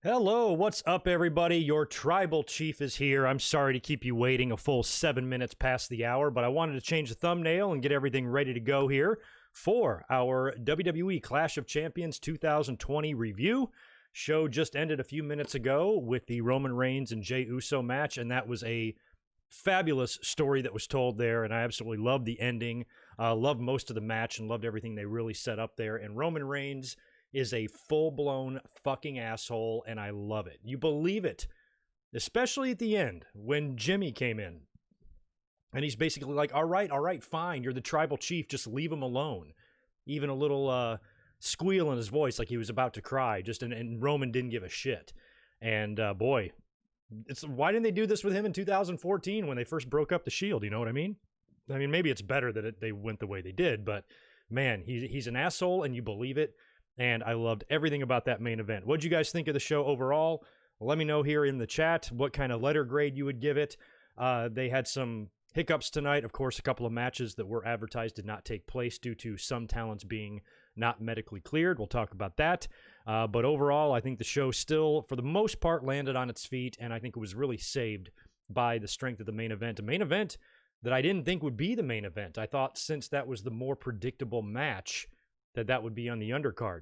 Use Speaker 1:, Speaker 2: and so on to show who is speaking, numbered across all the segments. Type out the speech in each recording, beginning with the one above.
Speaker 1: Hello, what's up, everybody? Your tribal chief is here. I'm sorry to keep you waiting a full 7 minutes past the hour, but I wanted to change the thumbnail and get everything ready to go here for our WWE Clash of Champions 2020 review. Show just ended a few minutes ago with the Roman Reigns and Jey Uso match, and that was a fabulous story that was told there, and I absolutely loved the ending. Loved most of the match and loved everything they really set up there. And Roman Reigns is a full-blown fucking asshole, and I love it. You believe it, especially at the end when Jimmy came in. And he's basically like, all right, fine. You're the tribal chief. Just leave him alone. Even a little squeal in his voice like he was about to cry. And Roman didn't give a shit. And boy, why didn't they do this with him in 2014 when they first broke up the Shield? You know what I mean? I mean, maybe it's better that they went the way they did. But, man, he's an asshole, and you believe it. And I loved everything about that main event. What'd you guys think of the show overall? Let me know here in the chat what kind of letter grade you would give it. They had some hiccups tonight. Of course, a couple of matches that were advertised did not take place due to some talents being not medically cleared. We'll talk about that. But overall, I think the show still, for the most part, landed on its feet, and I think it was really saved by the strength of the main event. A main event that I didn't think would be the main event. I thought since that was the more predictable match, that would be on the undercard.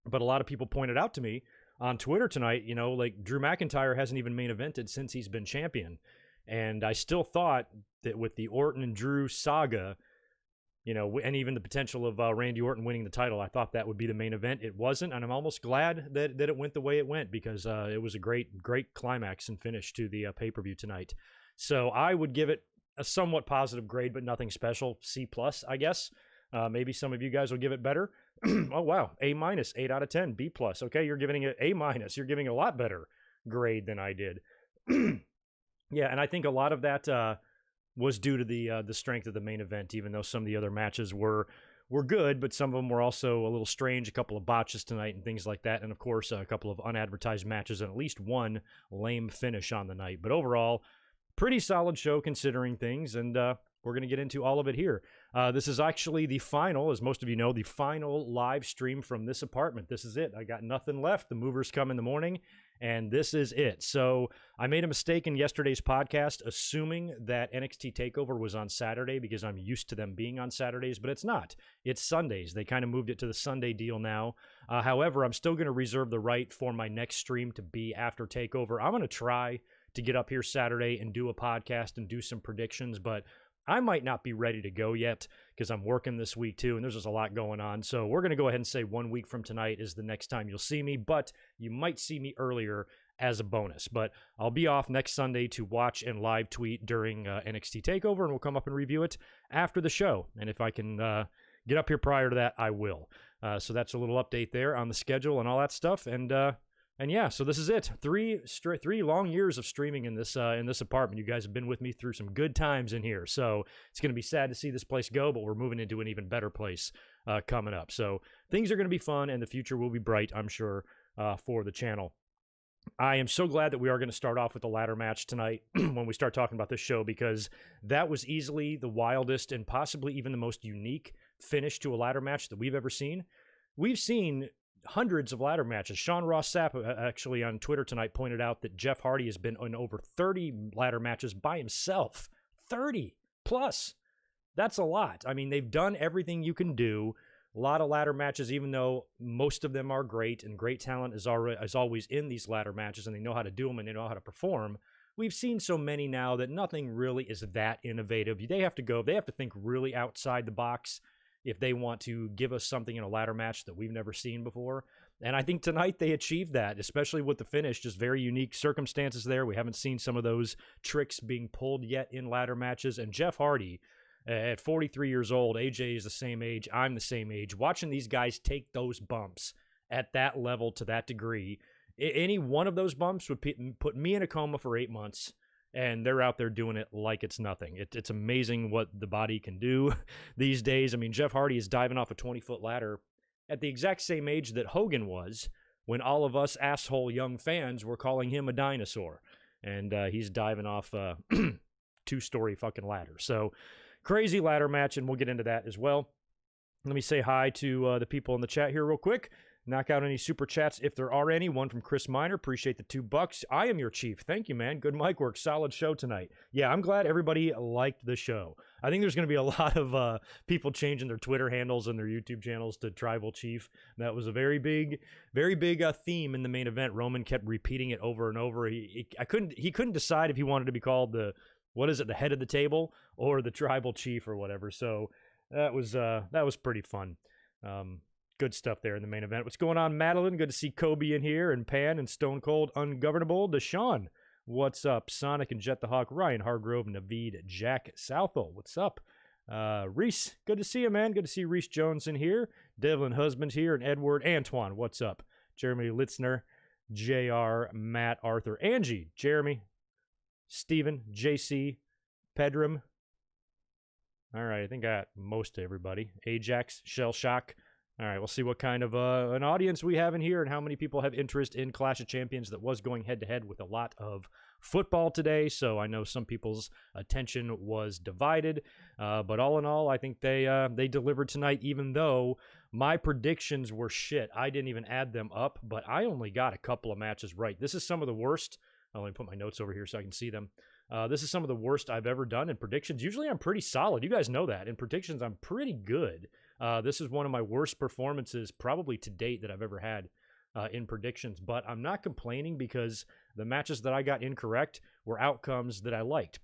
Speaker 1: But a lot of people pointed out to me on Twitter tonight, you know, like Drew McIntyre hasn't even main evented since he's been champion. And I still thought that with the Orton and Drew saga, you know, and even the potential of Randy Orton winning the title, I thought that would be the main event. It wasn't, and I'm almost glad that it went the way it went because it was a great climax and finish to the pay-per-view tonight. So I would give it a somewhat positive grade, but nothing special. C+, I guess. Maybe some of you guys will give it better. Oh, wow. A-, 8 out of 10. B+. Okay, you're giving it A-. You're giving a lot better grade than I did. Yeah, and I think a lot of that was due to the strength of the main event, even though some of the other matches were good, but some of them were also a little strange, a couple of botches tonight and things like that, and of course, a couple of unadvertised matches and at least one lame finish on the night. But overall, pretty solid show considering things, and we're going to get into all of it here. This is actually the final, as most of you know, the final live stream from this apartment. This is it. I got nothing left. The movers come in the morning, and this is it. So I made a mistake in yesterday's podcast, assuming that NXT TakeOver was on Saturday because I'm used to them being on Saturdays, but it's not. It's Sundays. They kind of moved it to the Sunday deal now. However, I'm still going to reserve the right for my next stream to be after TakeOver. I'm going to try to get up here Saturday and do a podcast and do some predictions, but I might not be ready to go yet because I'm working this week too, and there's just a lot going on. So we're going to go ahead and say 1 week from tonight is the next time you'll see me, but you might see me earlier as a bonus. But I'll be off next Sunday to watch and live tweet during NXT TakeOver, and we'll come up and review it after the show. And if I can get up here prior to that, I will. So that's a little update there on the schedule and all that stuff. And yeah, so this is it. Three long years of streaming in this apartment. You guys have been with me through some good times in here. So it's going to be sad to see this place go, but we're moving into an even better place coming up. So things are going to be fun, and the future will be bright, I'm sure, for the channel. I am so glad that we are going to start off with the ladder match tonight when we start talking about this show, because that was easily the wildest and possibly even the most unique finish to a ladder match that we've ever seen. We've seen hundreds of ladder matches. Sean Ross Sapp actually on Twitter tonight pointed out that Jeff Hardy has been in over 30 ladder matches by himself. 30 plus. That's a lot. I mean, they've done everything you can do. A lot of ladder matches, even though most of them are great and great talent is always in these ladder matches and they know how to do them and they know how to perform. We've seen so many now that nothing really is that innovative. They have to think really outside the box if they want to give us something in a ladder match that we've never seen before. And I think tonight they achieved that, especially with the finish. Just very unique circumstances there. We haven't seen some of those tricks being pulled yet in ladder matches. And Jeff Hardy, at 43 years old, AJ is the same age, I'm the same age. Watching these guys take those bumps at that level to that degree, any one of those bumps would put me in a coma for 8 months, and they're out there doing it like it's nothing. It's amazing what the body can do these days. I mean, Jeff Hardy is diving off a 20-foot ladder at the exact same age that Hogan was when all of us asshole young fans were calling him a dinosaur. And he's diving off a 2-story fucking ladder. So crazy ladder match, and we'll get into that as well. Let me say hi to the people in the chat here real quick. Knock out any super chats if there are any. One from Chris Miner. Appreciate the $2. I am your chief. Thank you, man. Good mic work. Solid show tonight. Yeah, I'm glad everybody liked the show. I think there's going to be a lot of people changing their Twitter handles and their YouTube channels to Tribal Chief. That was a very big theme in the main event. Roman kept repeating it over and over. He couldn't decide if he wanted to be called the head of the table or the Tribal Chief or whatever. So that was pretty fun. Good stuff there in the main event. What's going on, Madeline? Good to see Kobe in here, and Pan and Stone Cold Ungovernable. Deshaun, what's up? Sonic and Jet the Hawk, Ryan Hargrove, Naveed, Jack Southall, what's up? Reese, good to see you, man. Good to see Reese Jones in here. Devlin Husband here, and Edward Antoine, what's up? Jeremy Litzner, JR, Matt, Arthur, Angie, Jeremy, Steven, JC, Pedram. All right, I think I got most of everybody. Ajax, Shell Shock. All right, we'll see what kind of an audience we have in here and how many people have interest in Clash of Champions that was going head-to-head with a lot of football today. So I know some people's attention was divided. But all in all, I think they delivered tonight, even though my predictions were shit. I didn't even add them up, but I only got a couple of matches right. This is some of the worst. Let me put my notes over here so I can see them. This is some of the worst I've ever done in predictions. Usually I'm pretty solid. You guys know that. In predictions, I'm pretty good. This is one of my worst performances probably to date that I've ever had in predictions. But I'm not complaining because the matches that I got incorrect were outcomes that I liked.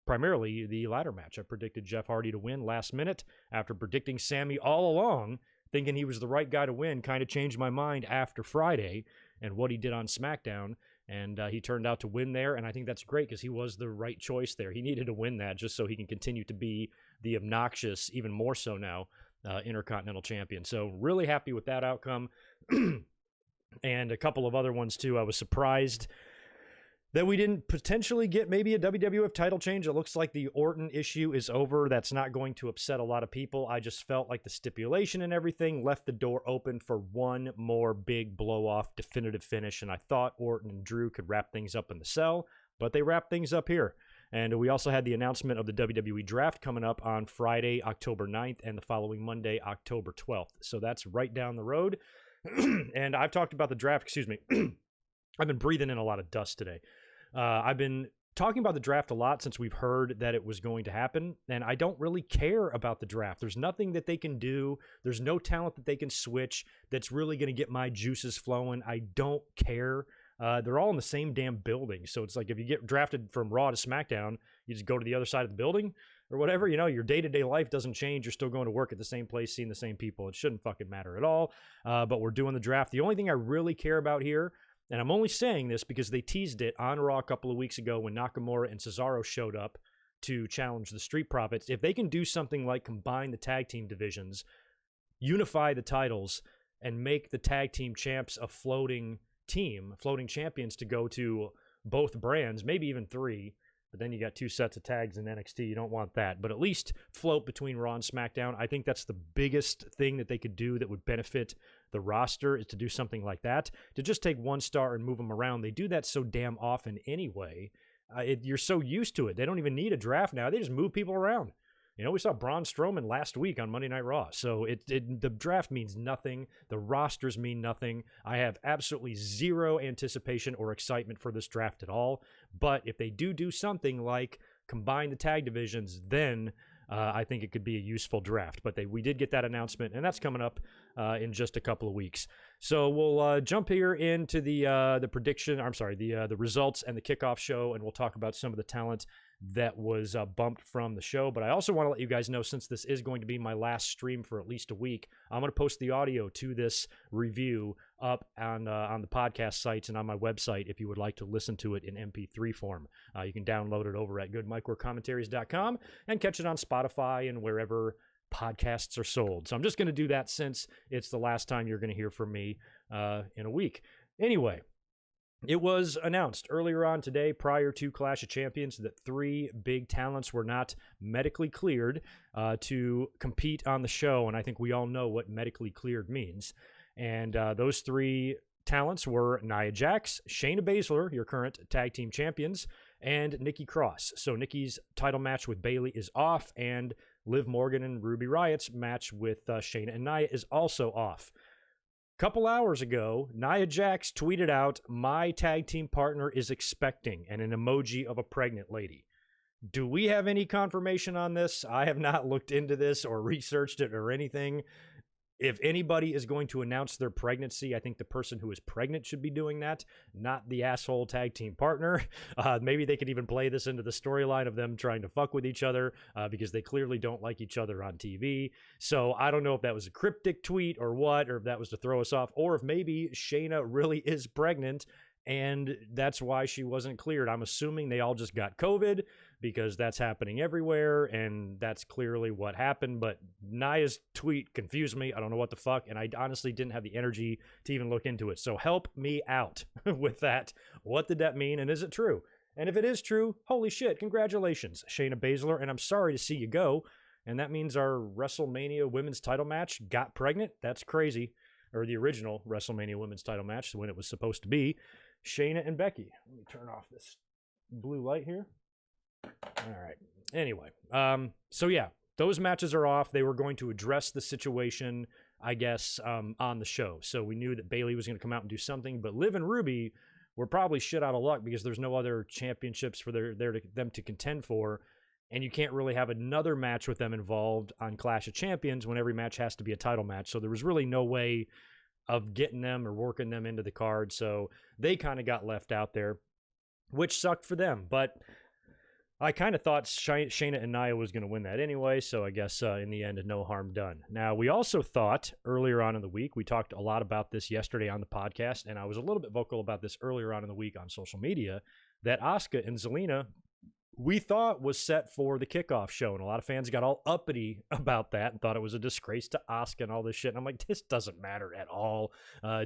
Speaker 1: Primarily the ladder match. I predicted Jeff Hardy to win last minute after predicting Sammy all along, thinking he was the right guy to win. Kind of changed my mind after Friday and what he did on SmackDown. And he turned out to win there, and I think that's great because he was the right choice there. He needed to win that just so he can continue to be the obnoxious, even more so now, Intercontinental Champion. So really happy with that outcome. And a couple of other ones, too. I was surprised that we didn't potentially get maybe a WWF title change. It looks like the Orton issue is over. That's not going to upset a lot of people. I just felt like the stipulation and everything left the door open for one more big blow-off definitive finish, and I thought Orton and Drew could wrap things up in the cell, but they wrapped things up here. And we also had the announcement of the WWE Draft coming up on Friday, October 9th, and the following Monday, October 12th. So that's right down the road. And I've talked about the draft, excuse me. I've been breathing in a lot of dust today. I've been talking about the draft a lot since we've heard that it was going to happen, and I don't really care about the draft. There's nothing that they can do. There's no talent that they can switch that's really going to get my juices flowing. I don't care. They're all in the same damn building, so it's like if you get drafted from Raw to SmackDown, you just go to the other side of the building or whatever. You know, your day-to-day life doesn't change. You're still going to work at the same place, seeing the same people. It shouldn't fucking matter at all, but we're doing the draft. The only thing I really care about here, and I'm only saying this because they teased it on Raw a couple of weeks ago when Nakamura and Cesaro showed up to challenge the Street Profits. If they can do something like combine the tag team divisions, unify the titles, and make the tag team champs a floating team, floating champions to go to both brands, maybe even 3, but then you got 2 sets of tags in NXT. You don't want that, but at least float between Raw and SmackDown. I think that's the biggest thing that they could do that would benefit the roster, is to do something like that, to just take one star and move them around. They do that so damn often anyway. You're so used to it. They don't even need a draft now. They just move people around. You know, we saw Braun Strowman last week on Monday Night Raw. So the draft means nothing. The rosters mean nothing. I have absolutely zero anticipation or excitement for this draft at all. But if they do something like combine the tag divisions, then I think it could be a useful draft. But we did get that announcement, and that's coming up in just a couple of weeks. So we'll jump here into the prediction. I'm sorry, the results and the kickoff show, and we'll talk about some of the talent that was bumped from the show. But I also want to let you guys know, since this is going to be my last stream for at least a week, I'm going to post the audio to this review up on the podcast sites and on my website if you would like to listen to it in MP3 form. You can download it over at goodmicworkcommentaries.com and catch it on Spotify and wherever podcasts are sold. So I'm just going to do that since it's the last time you're going to hear from me in a week. Anyway, it was announced earlier on today, prior to Clash of Champions, that 3 big talents were not medically cleared to compete on the show. And I think we all know what medically cleared means. And those 3 talents were Nia Jax, Shayna Baszler, your current tag team champions, and Nikki Cross. So Nikki's title match with Bayley is off, and Liv Morgan and Ruby Riot's match with Shayna and Nia is also off. Couple hours ago, Nia Jax tweeted out, "My tag team partner is expecting," and an emoji of a pregnant lady. Do we have any confirmation on this? I have not looked into this or researched it or anything. If anybody is going to announce their pregnancy, I think the person who is pregnant should be doing that, not the asshole tag team partner. Maybe they could even play this into the storyline of them trying to fuck with each other because they clearly don't like each other on TV. So I don't know if that was a cryptic tweet or what, or if that was to throw us off, or if maybe Shayna really is pregnant and that's why she wasn't cleared. I'm assuming they all just got COVID because that's happening everywhere, and that's clearly what happened. But Nia's tweet confused me. I don't know what the fuck, and I honestly didn't have the energy to even look into it. So help me out with that. What did that mean, and is it true? And if it is true, holy shit, congratulations, Shayna Baszler, and I'm sorry to see you go. And that means our WrestleMania women's title match got pregnant? That's crazy. Or the original WrestleMania women's title match, when it was supposed to be Shayna and Becky. Let me turn off this blue light here. All right. Anyway, so yeah, those matches are off. They were going to address the situation, I guess, on the show. So we knew that Bayley was going to come out and do something, but Liv and Ruby were probably shit out of luck because there's no other championships for them to contend for, and you can't really have another match with them involved on Clash of Champions when every match has to be a title match. So there was really no way of getting them or working them into the card. So they kind of got left out there, which sucked for them. But I kind of thought Shayna and Nia was going to win that anyway, so I guess in the end, no harm done. Now, we also thought earlier on in the week, we talked a lot about this yesterday on the podcast, and I was a little bit vocal about this earlier on in the week on social media, that Asuka and Selena, we thought was set for the kickoff show, and a lot of fans got all uppity about that and thought it was a disgrace to Asuka and all this shit. And I'm like, this doesn't matter at all.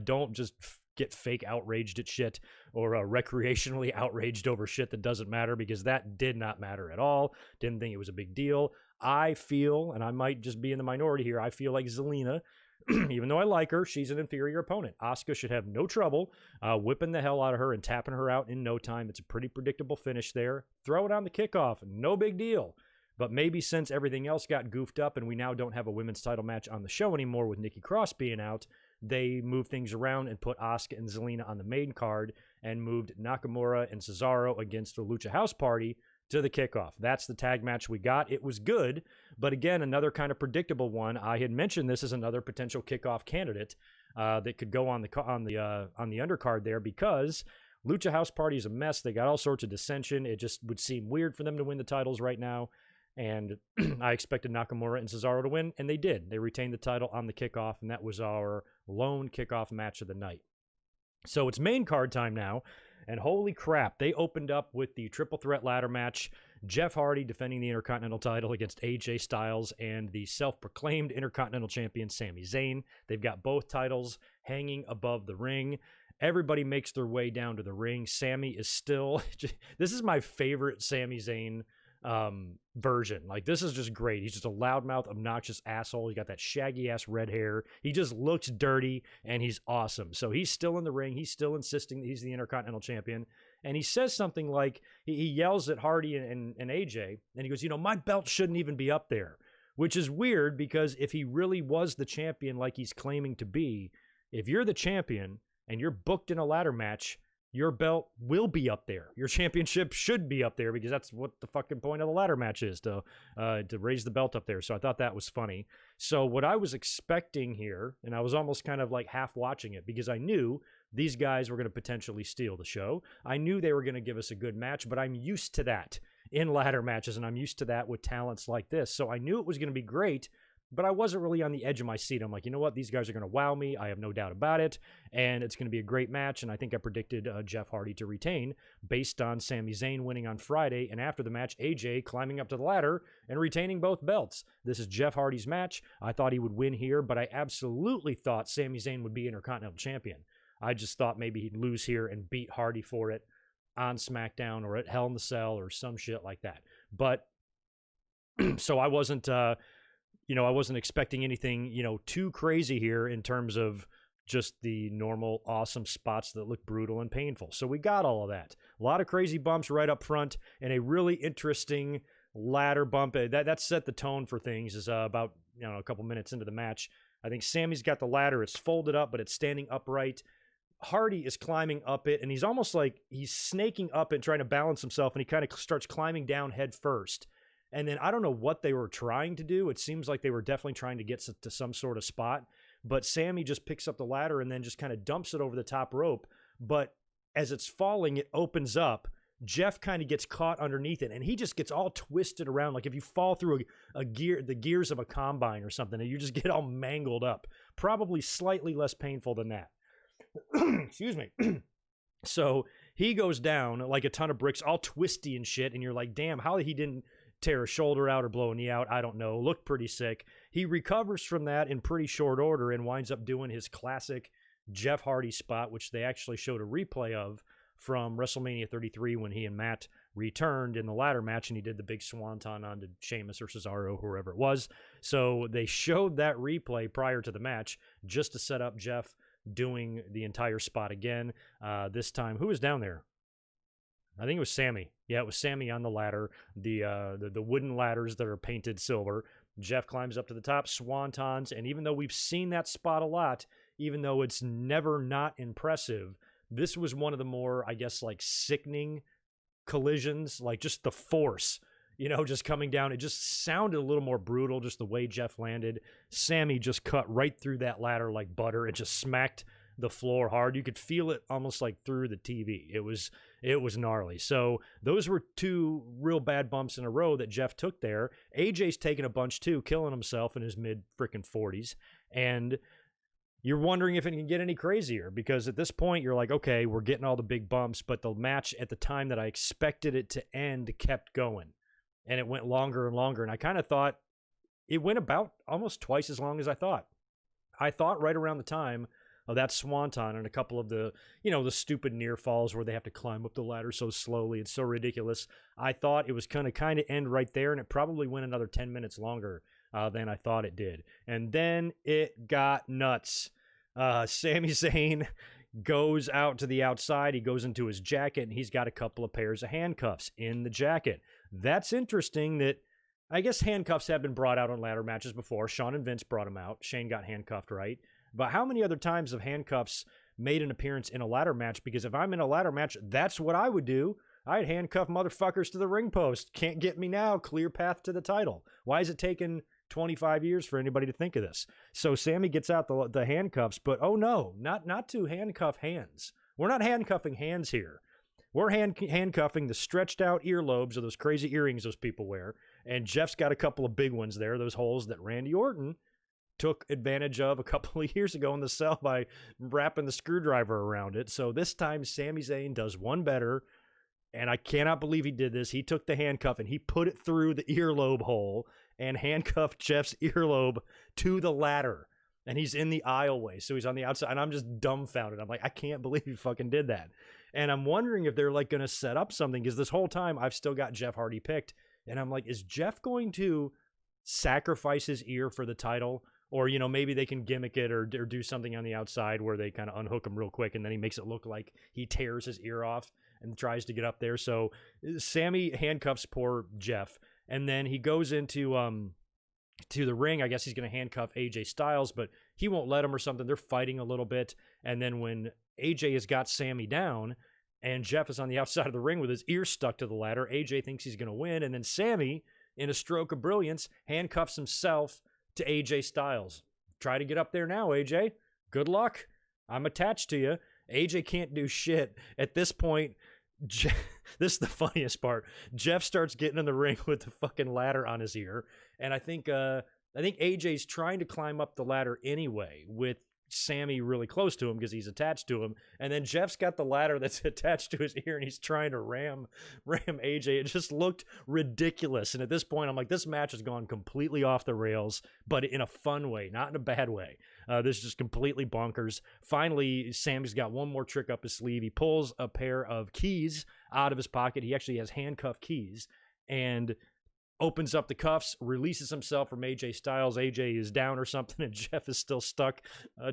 Speaker 1: Don't just get fake outraged at shit or recreationally outraged over shit that doesn't matter, because that did not matter at all. Didn't think it was a big deal. I feel, and I might just be in the minority here, I feel like Zelina, even though I like her, she's an inferior opponent. Asuka should have no trouble whipping the hell out of her and tapping her out in no time. It's a pretty predictable finish there. Throw it on the kickoff, no big deal. But maybe since everything else got goofed up and we now don't have a women's title match on the show anymore with Nikki Cross being out, they moved things around and put Asuka and Zelina on the main card and moved Nakamura and Cesaro against the Lucha House Party to the kickoff. That's the tag match we got. It was good, but again, another kind of predictable one. I had mentioned this as another potential kickoff candidate that could go on the undercard there, because Lucha House Party is a mess. They got all sorts of dissension. It just would seem weird for them to win the titles right now. And I expected Nakamura and Cesaro to win, and they did. They retained the title on the kickoff, and that was our lone kickoff match of the night. So it's main card time now, and holy crap, they opened up with the triple threat ladder match. Jeff Hardy defending the Intercontinental title against AJ Styles and the self-proclaimed Intercontinental Champion Sami Zayn. They've got both titles hanging above the ring. Everybody makes their way down to the ring. Sami is still... This is my favorite Sami Zayn version. Like, this is just great. He's just a loudmouth, obnoxious asshole. He got that shaggy ass red hair. He just looks dirty, and he's awesome. So he's still in the ring. He's still insisting that he's the Intercontinental Champion. And he says something like, he yells at Hardy and AJ, and he goes, my belt shouldn't even be up there, which is weird, because if he really was the champion like he's claiming to be, if you're the champion and you're booked in a ladder match, your belt will be up there. Your championship should be up there because that's what the fucking point of the ladder match is, to raise the belt up there. So I thought that was funny. So what I was expecting here, and I was almost kind of like half watching it because I knew these guys were going to potentially steal the show. I knew they were going to give us a good match, but I'm used to that in ladder matches, and I'm used to that with talents like this. So I knew it was going to be great, but I wasn't really on the edge of my seat. I'm like, you know what? These guys are going to wow me. I have no doubt about it. And it's going to be a great match. And I think I predicted Jeff Hardy to retain based on Sami Zayn winning on Friday. And after the match, AJ climbing up to the ladder and retaining both belts. This is Jeff Hardy's match. I thought he would win here, but I absolutely thought Sami Zayn would be Intercontinental Champion. I just thought maybe he'd lose here and beat Hardy for it on SmackDown or at Hell in the Cell or some shit like that. But so I wasn't... I wasn't expecting anything, too crazy here in terms of just the normal awesome spots that look brutal and painful. So we got all of that. A lot of crazy bumps right up front and a really interesting ladder bump. That set the tone for things is about, a couple minutes into the match. I think Sammy's got the ladder. It's folded up, but it's standing upright. Hardy is climbing up it, and he's almost like he's snaking up and trying to balance himself, and he kind of starts climbing down head first. And then I don't know what they were trying to do. It seems like they were definitely trying to get to some sort of spot. But Sammy just picks up the ladder and then just kind of dumps it over the top rope. But as it's falling, it opens up. Jeff kind of gets caught underneath it, and he just gets all twisted around. Like if you fall through the gears of a combine or something, and you just get all mangled up. Probably slightly less painful than that. Excuse me. So he goes down like a ton of bricks, all twisty and shit. And you're like, damn, how he didn't tear a shoulder out or blow a knee out, I don't know. Looked pretty sick. He recovers from that in pretty short order and winds up doing his classic Jeff Hardy spot, which they actually showed a replay of from WrestleMania 33 when he and Matt returned in the ladder match, and he did the big swanton onto Sheamus or Cesaro, whoever it was. So they showed that replay prior to the match just to set up Jeff doing the entire spot again. This time, who was down there? I think it was Sammy. Yeah, it was Sammy on the ladder, the wooden ladders that are painted silver. Jeff climbs up to the top, swantons, and even though we've seen that spot a lot, even though it's never not impressive, this was one of the more, I guess, like sickening collisions, like just the force, just coming down. It just sounded a little more brutal, just the way Jeff landed. Sammy just cut right through that ladder like butter. It just smacked the floor hard. You could feel it almost like through the TV. It was gnarly. So those were two real bad bumps in a row that Jeff took there. AJ's taking a bunch too, killing himself in his mid freaking 40s. And you're wondering if it can get any crazier, because at this point you're like, okay, we're getting all the big bumps, but the match at the time that I expected it to end kept going. And it went longer and longer. And I kind of thought it went about almost twice as long as I thought. I thought right around the time of that swanton and a couple of the, the stupid near falls where they have to climb up the ladder so slowly. It's so ridiculous. I thought it was going to kind of end right there, and it probably went another 10 minutes longer than I thought it did. And then it got nuts. Sami Zayn goes out to the outside. He goes into his jacket, and he's got a couple of pairs of handcuffs in the jacket. That's interesting that I guess handcuffs have been brought out on ladder matches before. Shawn and Vince brought them out. Shane got handcuffed, right? But how many other times have handcuffs made an appearance in a ladder match? Because if I'm in a ladder match, that's what I would do. I'd handcuff motherfuckers to the ring post. Can't get me now. Clear path to the title. Why is it taking 25 years for anybody to think of this? So Sammy gets out the handcuffs, but oh no, not to handcuff hands. We're not handcuffing hands here. We're handcuffing the stretched out earlobes of those crazy earrings those people wear. And Jeff's got a couple of big ones there, those holes that Randy Orton took advantage of a couple of years ago in the cell by wrapping the screwdriver around it. So this time Sami Zayn does one better, and I cannot believe he did this. He took the handcuff and he put it through the earlobe hole and handcuffed Jeff's earlobe to the ladder. And he's in the aisleway, so he's on the outside, and I'm just dumbfounded. I'm like, I can't believe he fucking did that. And I'm wondering if they're like going to set up something, because this whole time I've still got Jeff Hardy picked, and I'm like, is Jeff going to sacrifice his ear for the title? Or, maybe they can gimmick it or do something on the outside where they kind of unhook him real quick, and then he makes it look like he tears his ear off and tries to get up there. So Sammy handcuffs poor Jeff, and then he goes into to the ring. I guess he's going to handcuff AJ Styles, but he won't let him or something. They're fighting a little bit, and then when AJ has got Sammy down, and Jeff is on the outside of the ring with his ear stuck to the ladder. AJ thinks he's going to win, and then Sammy, in a stroke of brilliance, handcuffs himself to AJ Styles. Try to get up there now, AJ. Good luck. I'm attached to you. AJ can't do shit. At this point, this is the funniest part. Jeff starts getting in the ring with the fucking ladder on his ear, and I think AJ's trying to climb up the ladder anyway with Sammy really close to him because he's attached to him, and then Jeff's got the ladder that's attached to his ear and he's trying to ram AJ. It just looked ridiculous, and at this point I'm like, this match has gone completely off the rails, but in a fun way, not in a bad way. This is just completely bonkers. Finally, Sammy's got one more trick up his sleeve. He pulls a pair of keys out of his pocket. He actually has handcuff keys and opens up the cuffs, releases himself from AJ Styles. AJ is down or something, and Jeff is still stuck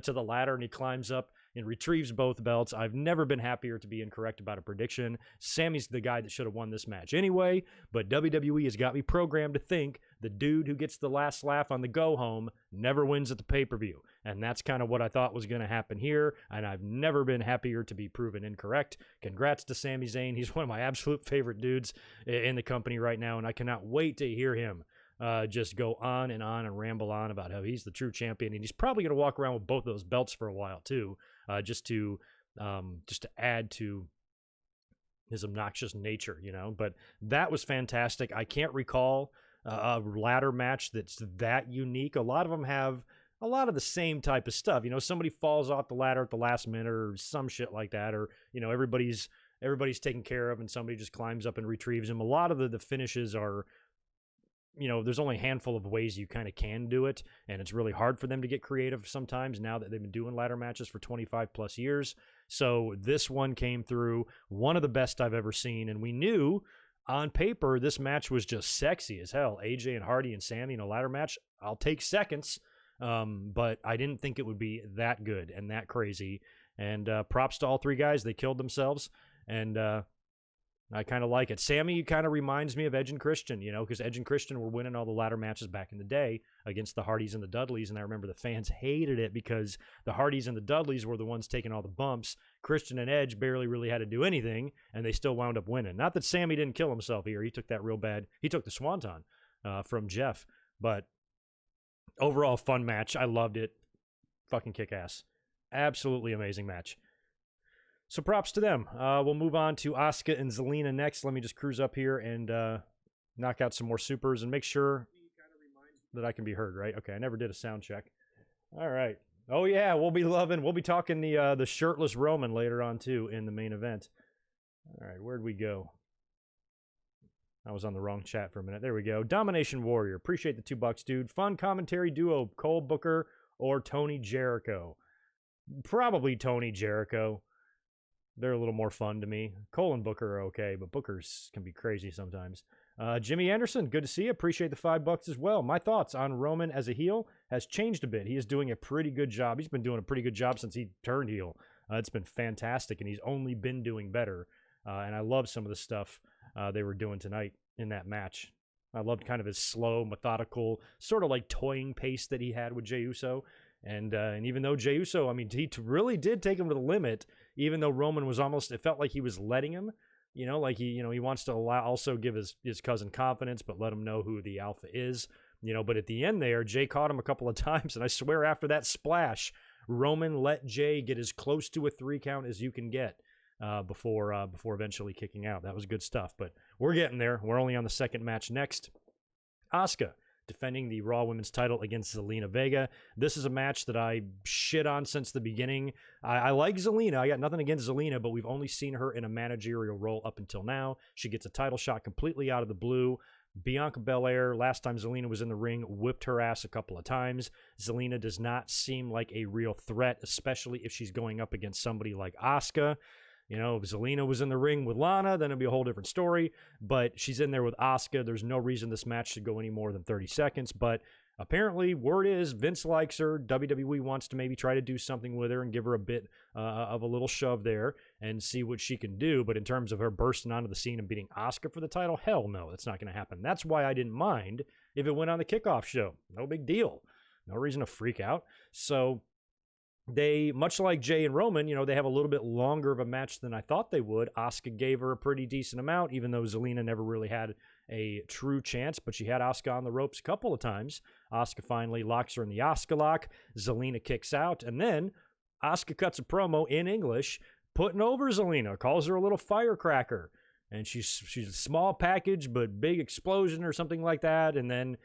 Speaker 1: to the ladder, and he climbs up and retrieves both belts. I've never been happier to be incorrect about a prediction. Sammy's the guy that should have won this match anyway, but WWE has got me programmed to think the dude who gets the last laugh on the go-home never wins at the pay-per-view, and that's kind of what I thought was going to happen here, and I've never been happier to be proven incorrect. Congrats to Sami Zayn. He's one of my absolute favorite dudes in the company right now, and I cannot wait to hear him just go on and ramble on about how he's the true champion, and he's probably going to walk around with both of those belts for a while too, just to add to his obnoxious nature, you know. But that was fantastic. I can't recall a ladder match that's that unique. A lot of them have a lot of the same type of stuff, you know. Somebody falls off the ladder at the last minute or some shit like that, or you know, everybody's taken care of and somebody just climbs up and retrieves him. A lot of the finishes are, you know, there's only a handful of ways you kind of can do it, and it's really hard for them to get creative sometimes now that they've been doing ladder matches for 25 plus years. So this one came through, one of the best I've ever seen, and we knew on paper this match was just sexy as hell. AJ and Hardy and Sammy in a ladder match, I'll take seconds, but I didn't think it would be that good and that crazy. And props to all three guys. They killed themselves, and I kind of like it. Sammy kind of reminds me of Edge and Christian, you know, because Edge and Christian were winning all the ladder matches back in the day against the Hardys and the Dudleys, and I remember the fans hated it because the Hardys and the Dudleys were the ones taking all the bumps. Christian and Edge barely really had to do anything, and they still wound up winning. Not that Sammy didn't kill himself here. He took that real bad. He took the Swanton from Jeff, but overall fun match. I loved it. Fucking kick-ass. Absolutely amazing match. So props to them. We'll move on to Asuka and Selena next. Let me just cruise up here and knock out some more supers and make sure that I can be heard, right? Okay, I never did a sound check. All right. Oh, yeah, we'll be talking the shirtless Roman later on, too, in the main event. All right, where'd we go? I was on the wrong chat for a minute. There we go. Domination Warrior. Appreciate the $2, dude. Fun commentary duo, Cole Booker or Tony Jericho. Probably Tony Jericho. They're a little more fun to me. Cole and Booker are okay, but Booker's can be crazy sometimes. Jimmy Anderson, good to see you. Appreciate the $5 as well. My thoughts on Roman as a heel has changed a bit. He is doing a pretty good job. He's been doing a pretty good job since he turned heel. It's been fantastic, and he's only been doing better. And I love some of the stuff they were doing tonight in that match. I loved kind of his slow, methodical, sort of like toying pace that he had with Jey Uso. And even though Jey Uso, I mean, he really did take him to the limit, even though Roman was almost, it felt like he was letting him, you know, like he wants to also give his cousin confidence, but let him know who the alpha is, you know. But at the end there, Jey caught him a couple of times, and I swear after that splash, Roman let Jey get as close to a 3 count as you can get before eventually kicking out. That was good stuff, but we're getting there. We're only on the second match next. Asuka defending the Raw Women's title against Zelina Vega. This is a match that I shit on since the beginning. I like Zelina. I got nothing against Zelina, but we've only seen her in a managerial role up until now. She gets a title shot completely out of the blue. Bianca Belair, last time Zelina was in the ring, whipped her ass a couple of times. Zelina does not seem like a real threat, especially if she's going up against somebody like Asuka. You know, if Zelina was in the ring with Lana, then it'd be a whole different story. But she's in there with Asuka. There's no reason this match should go any more than 30 seconds. But apparently, word is Vince likes her. WWE wants to maybe try to do something with her and give her a bit of a little shove there and see what she can do. But in terms of her bursting onto the scene and beating Asuka for the title, hell no, that's not going to happen. That's why I didn't mind if it went on the kickoff show. No big deal. No reason to freak out. So they, much like Jay and Roman, they have a little bit longer of a match than I thought they would. Asuka gave her a pretty decent amount, even though Zelina never really had a true chance, but she had Asuka on the ropes a couple of times. Asuka finally locks her in the Asuka lock. Zelina kicks out, and then Asuka cuts a promo in English, putting over Zelina, calls her a little firecracker. And she's a small package, but big explosion or something like that. And then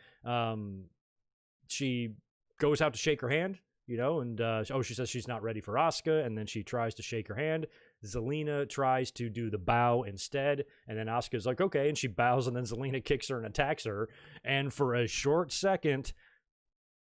Speaker 1: she goes out to shake her hand, and she says she's not ready for Asuka, and then she tries to shake her hand. Zelina tries to do the bow instead, and then Asuka's like, okay, and she bows, and then Zelina kicks her and attacks her. And for a short second,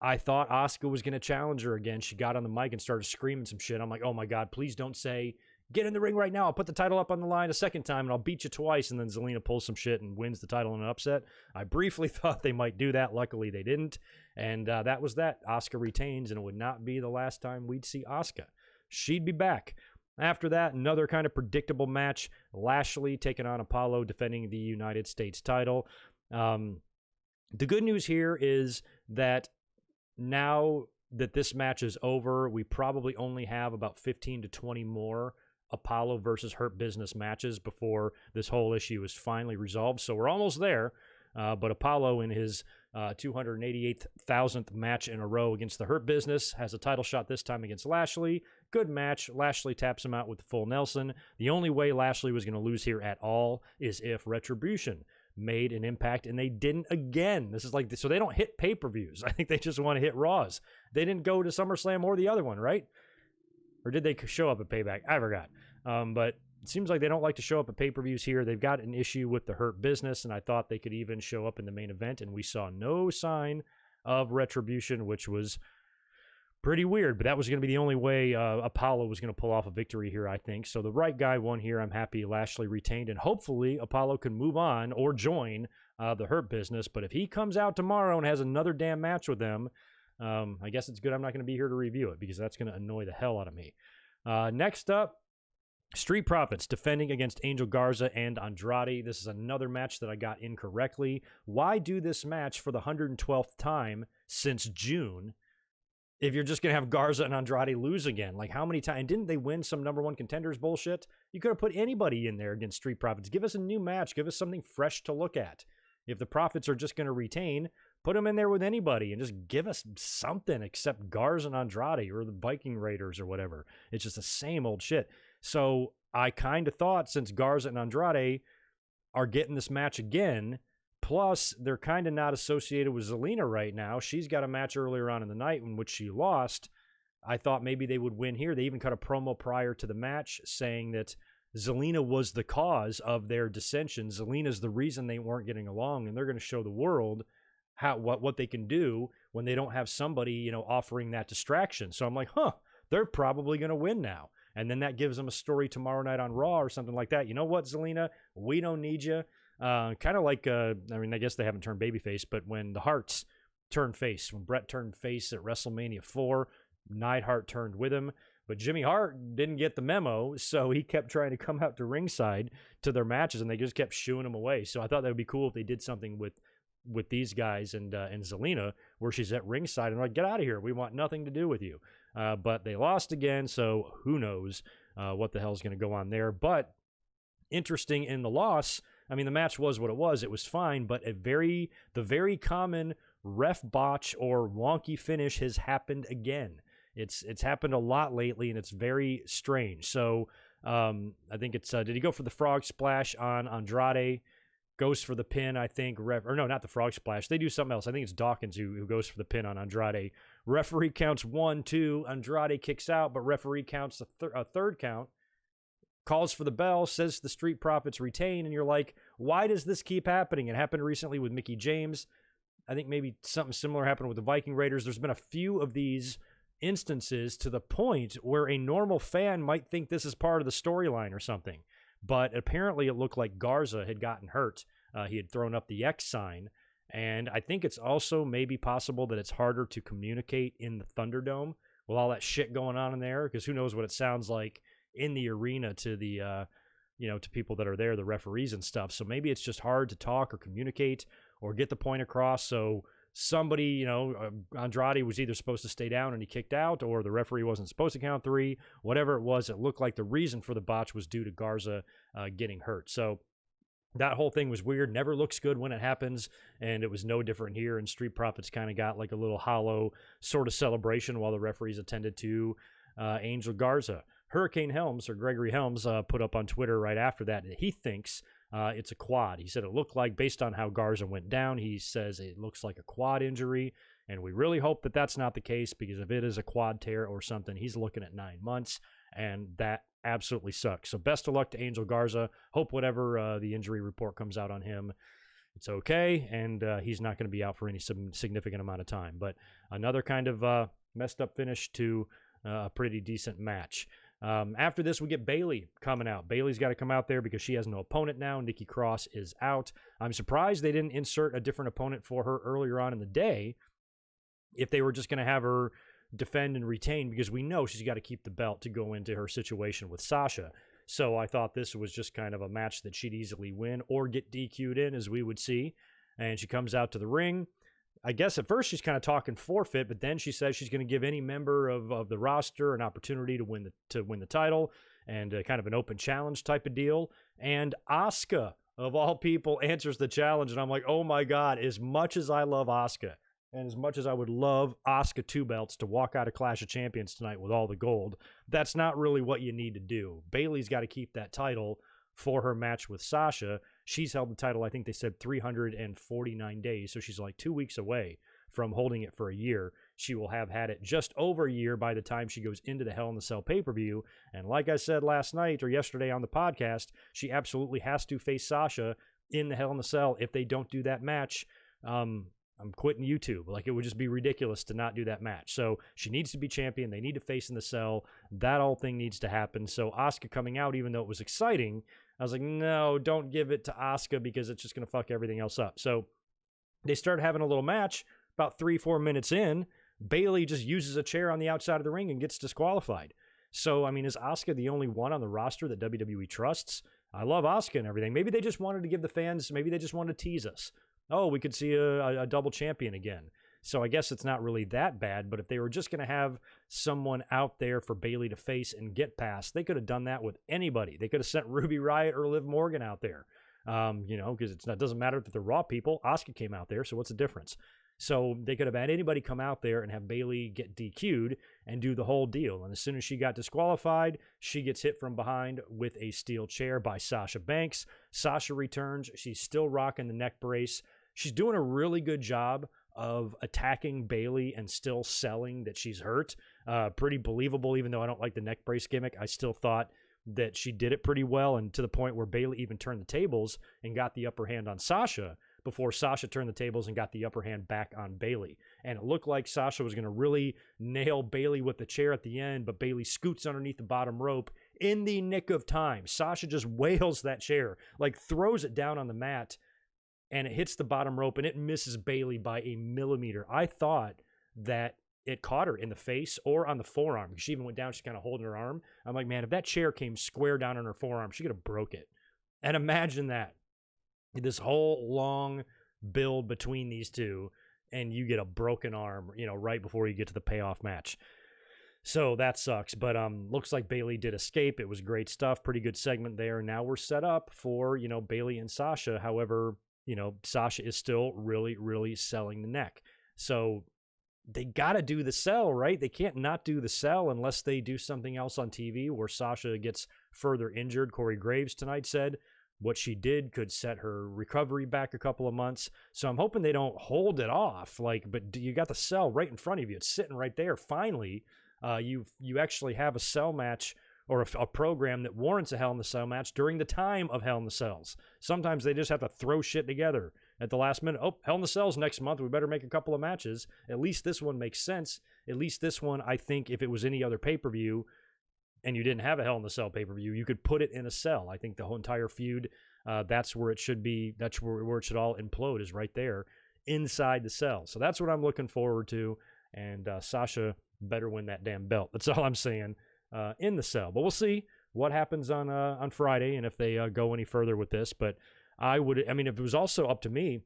Speaker 1: I thought Asuka was going to challenge her again. She got on the mic and started screaming some shit. I'm like, oh my God, please don't say, get in the ring right now. I'll put the title up on the line a second time and I'll beat you twice. And then Zelina pulls some shit and wins the title in an upset. I briefly thought they might do that. Luckily, they didn't. And that was that. Asuka retains, and it would not be the last time we'd see Asuka. She'd be back. After that, another kind of predictable match. Lashley taking on Apollo, defending the United States title. The good news here is that now that this match is over, we probably only have about 15 to 20 more Apollo versus Hurt Business matches before this whole issue is finally resolved. So we're almost there. But Apollo, in his 288,000th match in a row against the Hurt Business, has a title shot this time against Lashley. Good match. Lashley taps him out with the full Nelson. The only way Lashley was going to lose here at all is if Retribution made an impact, and they didn't again. This is like, so they don't hit pay-per-views. I think they just want to hit Raws. They didn't go to SummerSlam or the other one, right? Or did they show up at Payback? I forgot. But it seems like they don't like to show up at pay-per-views here. They've got an issue with the Hurt Business, and I thought they could even show up in the main event, and we saw no sign of Retribution, which was pretty weird. But that was going to be the only way Apollo was going to pull off a victory here, I think. So the right guy won here. I'm happy Lashley retained, and hopefully Apollo can move on or join the Hurt Business. But if he comes out tomorrow and has another damn match with them, I guess it's good I'm not going to be here to review it, because that's going to annoy the hell out of me. Next up, Street Profits defending against Angel Garza and Andrade. This is another match that I got incorrectly. Why do this match for the 112th time since June if you're just going to have Garza and Andrade lose again? Like, how many times? Didn't they win some number one contenders bullshit? You could have put anybody in there against Street Profits. Give us a new match. Give us something fresh to look at. If the Profits are just going to retain, put them in there with anybody and just give us something except Garza and Andrade or the Viking Raiders or whatever. It's just the same old shit. So I kind of thought, since Garza and Andrade are getting this match again, plus they're kind of not associated with Zelina right now. She's got a match earlier on in the night in which she lost. I thought maybe they would win here. They even cut a promo prior to the match saying that Zelina was the cause of their dissension. Zelina's the reason they weren't getting along, and they're going to show the world what they can do when they don't have somebody, offering that distraction. So I'm like, they're probably going to win now. And then that gives them a story tomorrow night on Raw or something like that. You know what, Zelina? We don't need you. Kind of like, I guess they haven't turned babyface, but when the Harts turned face, when Bret turned face at WrestleMania 4, Neidhart turned with him. But Jimmy Hart didn't get the memo, so he kept trying to come out to ringside to their matches, and they just kept shooing him away. So I thought that would be cool if they did something with these guys and Zelina, where she's at ringside and like, get out of here. We want nothing to do with you. But they lost again, so who knows what the hell is going to go on there. But interesting in the loss, the match was what it was. It was fine, but the very common ref botch or wonky finish has happened again. It's happened a lot lately, and it's very strange. So I think it's did he go for the frog splash on Andrade? Goes for the pin, I think. Not the frog splash. They do something else. I think it's Dawkins who goes for the pin on Andrade. Referee counts 1, 2. Andrade kicks out, but referee counts a third count. Calls for the bell, says the Street Profits retain, and you're like, why does this keep happening? It happened recently with Mickie James. I think maybe something similar happened with the Viking Raiders. There's been a few of these instances to the point where a normal fan might think this is part of the storyline or something. But apparently it looked like Garza had gotten hurt. He had thrown up the X sign. And I think it's also maybe possible that it's harder to communicate in the Thunderdome with all that shit going on in there, because who knows what it sounds like in the arena to the, to people that are there, the referees and stuff. So maybe it's just hard to talk or communicate or get the point across. So somebody, Andrade was either supposed to stay down and he kicked out, or the referee wasn't supposed to count 3. Whatever it was, it looked like the reason for the botch was due to Garza getting hurt. So that whole thing was weird. Never looks good when it happens, and it was no different here. And Street Profits kind of got like a little hollow sort of celebration while the referees attended to Angel Garza. Hurricane Helms, or Gregory Helms, put up on Twitter right after that he thinks it's a quad. He said it looked like, based on how Garza went down, he says it looks like a quad injury, and we really hope that that's not the case, because if it is a quad tear or something, he's looking at 9 months, and that absolutely sucks. So best of luck to Angel Garza. Hope whatever the injury report comes out on him, it's okay, and he's not going to be out for any significant amount of time. But another kind of messed up finish to a pretty decent match. After this, we get Bayley coming out. Bayley's got to come out there because she has no opponent now. Nikki Cross is out. I'm surprised they didn't insert a different opponent for her earlier on in the day if they were just going to have her defend and retain, because we know she's got to keep the belt to go into her situation with Sasha. So I thought this was just kind of a match that she'd easily win or get DQ'd in, as we would see. And she comes out to the ring. I guess at first she's kind of talking forfeit, but then she says she's going to give any member of the roster an opportunity to win the title, and kind of an open challenge type of deal. And Asuka, of all people, answers the challenge, and I'm like, oh my God, as much as I love Asuka, and as much as I would love Asuka 2 belts to walk out of Clash of Champions tonight with all the gold, that's not really what you need to do. Bayley's got to keep that title for her match with Sasha. She's held the title, I think they said 349 days, so she's like 2 weeks away from holding it for a year. She will have had it just over a year by the time she goes into the Hell in the Cell pay-per-view. And like I said last night or yesterday on the podcast, she absolutely has to face Sasha in the Hell in the Cell. If they don't do that match, I'm quitting YouTube. Like, it would just be ridiculous to not do that match. So she needs to be champion. They need to face in the Cell. That whole thing needs to happen. So Asuka coming out, even though it was exciting, I was like, no, don't give it to Asuka, because it's just going to fuck everything else up. So they start having a little match. About 3-4 minutes in, Bayley just uses a chair on the outside of the ring and gets disqualified. So, I mean, is Asuka the only one on the roster that WWE trusts? I love Asuka and everything. Maybe they just wanted to give the fans, maybe they just wanted to tease us. Oh, we could see a double champion again. So I guess it's not really that bad, but if they were just going to have someone out there for Bayley to face and get past, they could have done that with anybody. They could have sent Ruby Riott or Liv Morgan out there, because it doesn't matter that they're Raw people. Asuka came out there, so what's the difference? So they could have had anybody come out there and have Bayley get DQ'd and do the whole deal. And as soon as she got disqualified, she gets hit from behind with a steel chair by Sasha Banks. Sasha returns. She's still rocking the neck brace. She's doing a really good job of attacking Bayley and still selling that she's hurt. Pretty believable, even though I don't like the neck brace gimmick. I still thought that she did it pretty well, and to the point where Bayley even turned the tables and got the upper hand on Sasha before Sasha turned the tables and got the upper hand back on Bayley. And it looked like Sasha was going to really nail Bayley with the chair at the end, but Bayley scoots underneath the bottom rope in the nick of time. Sasha just wails that chair, like throws it down on the mat, and it hits the bottom rope, and it misses Bayley by a millimeter. I thought that it caught her in the face or on the forearm. She even went down, she's kind of holding her arm. I'm like, man, if that chair came square down on her forearm, she could have broke it. And imagine that. This whole long build between these two, and you get a broken arm, right before you get to the payoff match. So that sucks, but looks like Bayley did escape. It was great stuff. Pretty good segment there. Now we're set up for, Bayley and Sasha. However, Sasha is still really, really selling the neck. So they got to do the sell, right? They can't not do the sell unless they do something else on TV where Sasha gets further injured. Corey Graves tonight said what she did could set her recovery back a couple of months. So I'm hoping they don't hold it off. But you got the sell right in front of you. It's sitting right there. Finally, you actually have a cell match or a program that warrants a Hell in the Cell match during the time of Hell in the Cells. Sometimes they just have to throw shit together at the last minute. Oh, Hell in the Cells next month. We better make a couple of matches. At least this one makes sense. At least this one, I think, if it was any other pay-per-view and you didn't have a Hell in the Cell pay-per-view, you could put it in a cell. I think the whole entire feud, that's where it should be. That's where it should all implode, is right there inside the cell. So that's what I'm looking forward to. And Sasha better win that damn belt. That's all I'm saying. In the cell, but we'll see what happens on Friday and if they go any further with this. But if it was also up to me,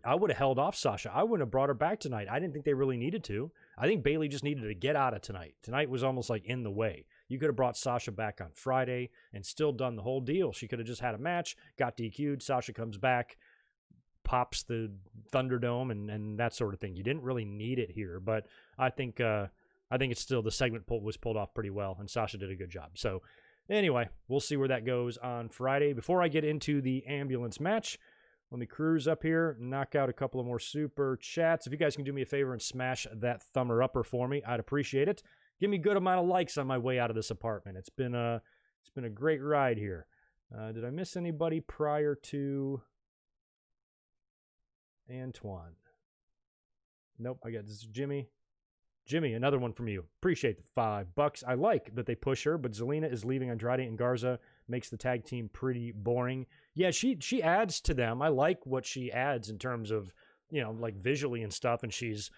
Speaker 1: I would have held off Sasha. I wouldn't have brought her back tonight. I didn't think they really needed to. I think Bayley just needed to get out of tonight. Tonight was almost like in the way. You could have brought Sasha back on Friday and still done the whole deal. She could have just had a match, got DQ'd, Sasha comes back, pops the Thunderdome and that sort of thing. You didn't really need it here, but I think it's still, the segment was pulled off pretty well, and Sasha did a good job. So anyway, we'll see where that goes on Friday. Before I get into the ambulance match, let me cruise up here, knock out a couple of more super chats. If you guys can do me a favor and smash that thumber upper for me, I'd appreciate it. Give me a good amount of likes on my way out of this apartment. It's been a great ride here. Did I miss anybody prior to Antoine? Nope, I got this is Jimmy. Jimmy, another one from you. Appreciate the $5. I like that they push her, but Selena is leaving Andrade and Garza. Makes the tag team pretty boring. Yeah, she adds to them. I like what she adds in terms of, like visually and stuff. And she's,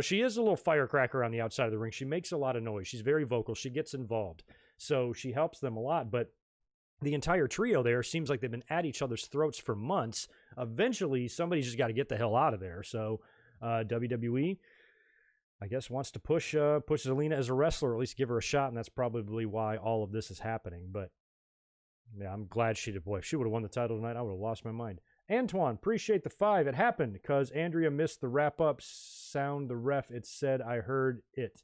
Speaker 1: she is a little firecracker on the outside of the ring. She makes a lot of noise. She's very vocal. She gets involved. So she helps them a lot. But the entire trio there seems like they've been at each other's throats for months. Eventually, somebody's just got to get the hell out of there. So WWE, I guess, wants to push Selena as a wrestler, or at least give her a shot, and that's probably why all of this is happening. But yeah, I'm glad she did. Boy, if she would have won the title tonight, I would have lost my mind. Antoine, appreciate the 5. It happened because Andrea missed the wrap-up sound. The ref, it said, I heard it.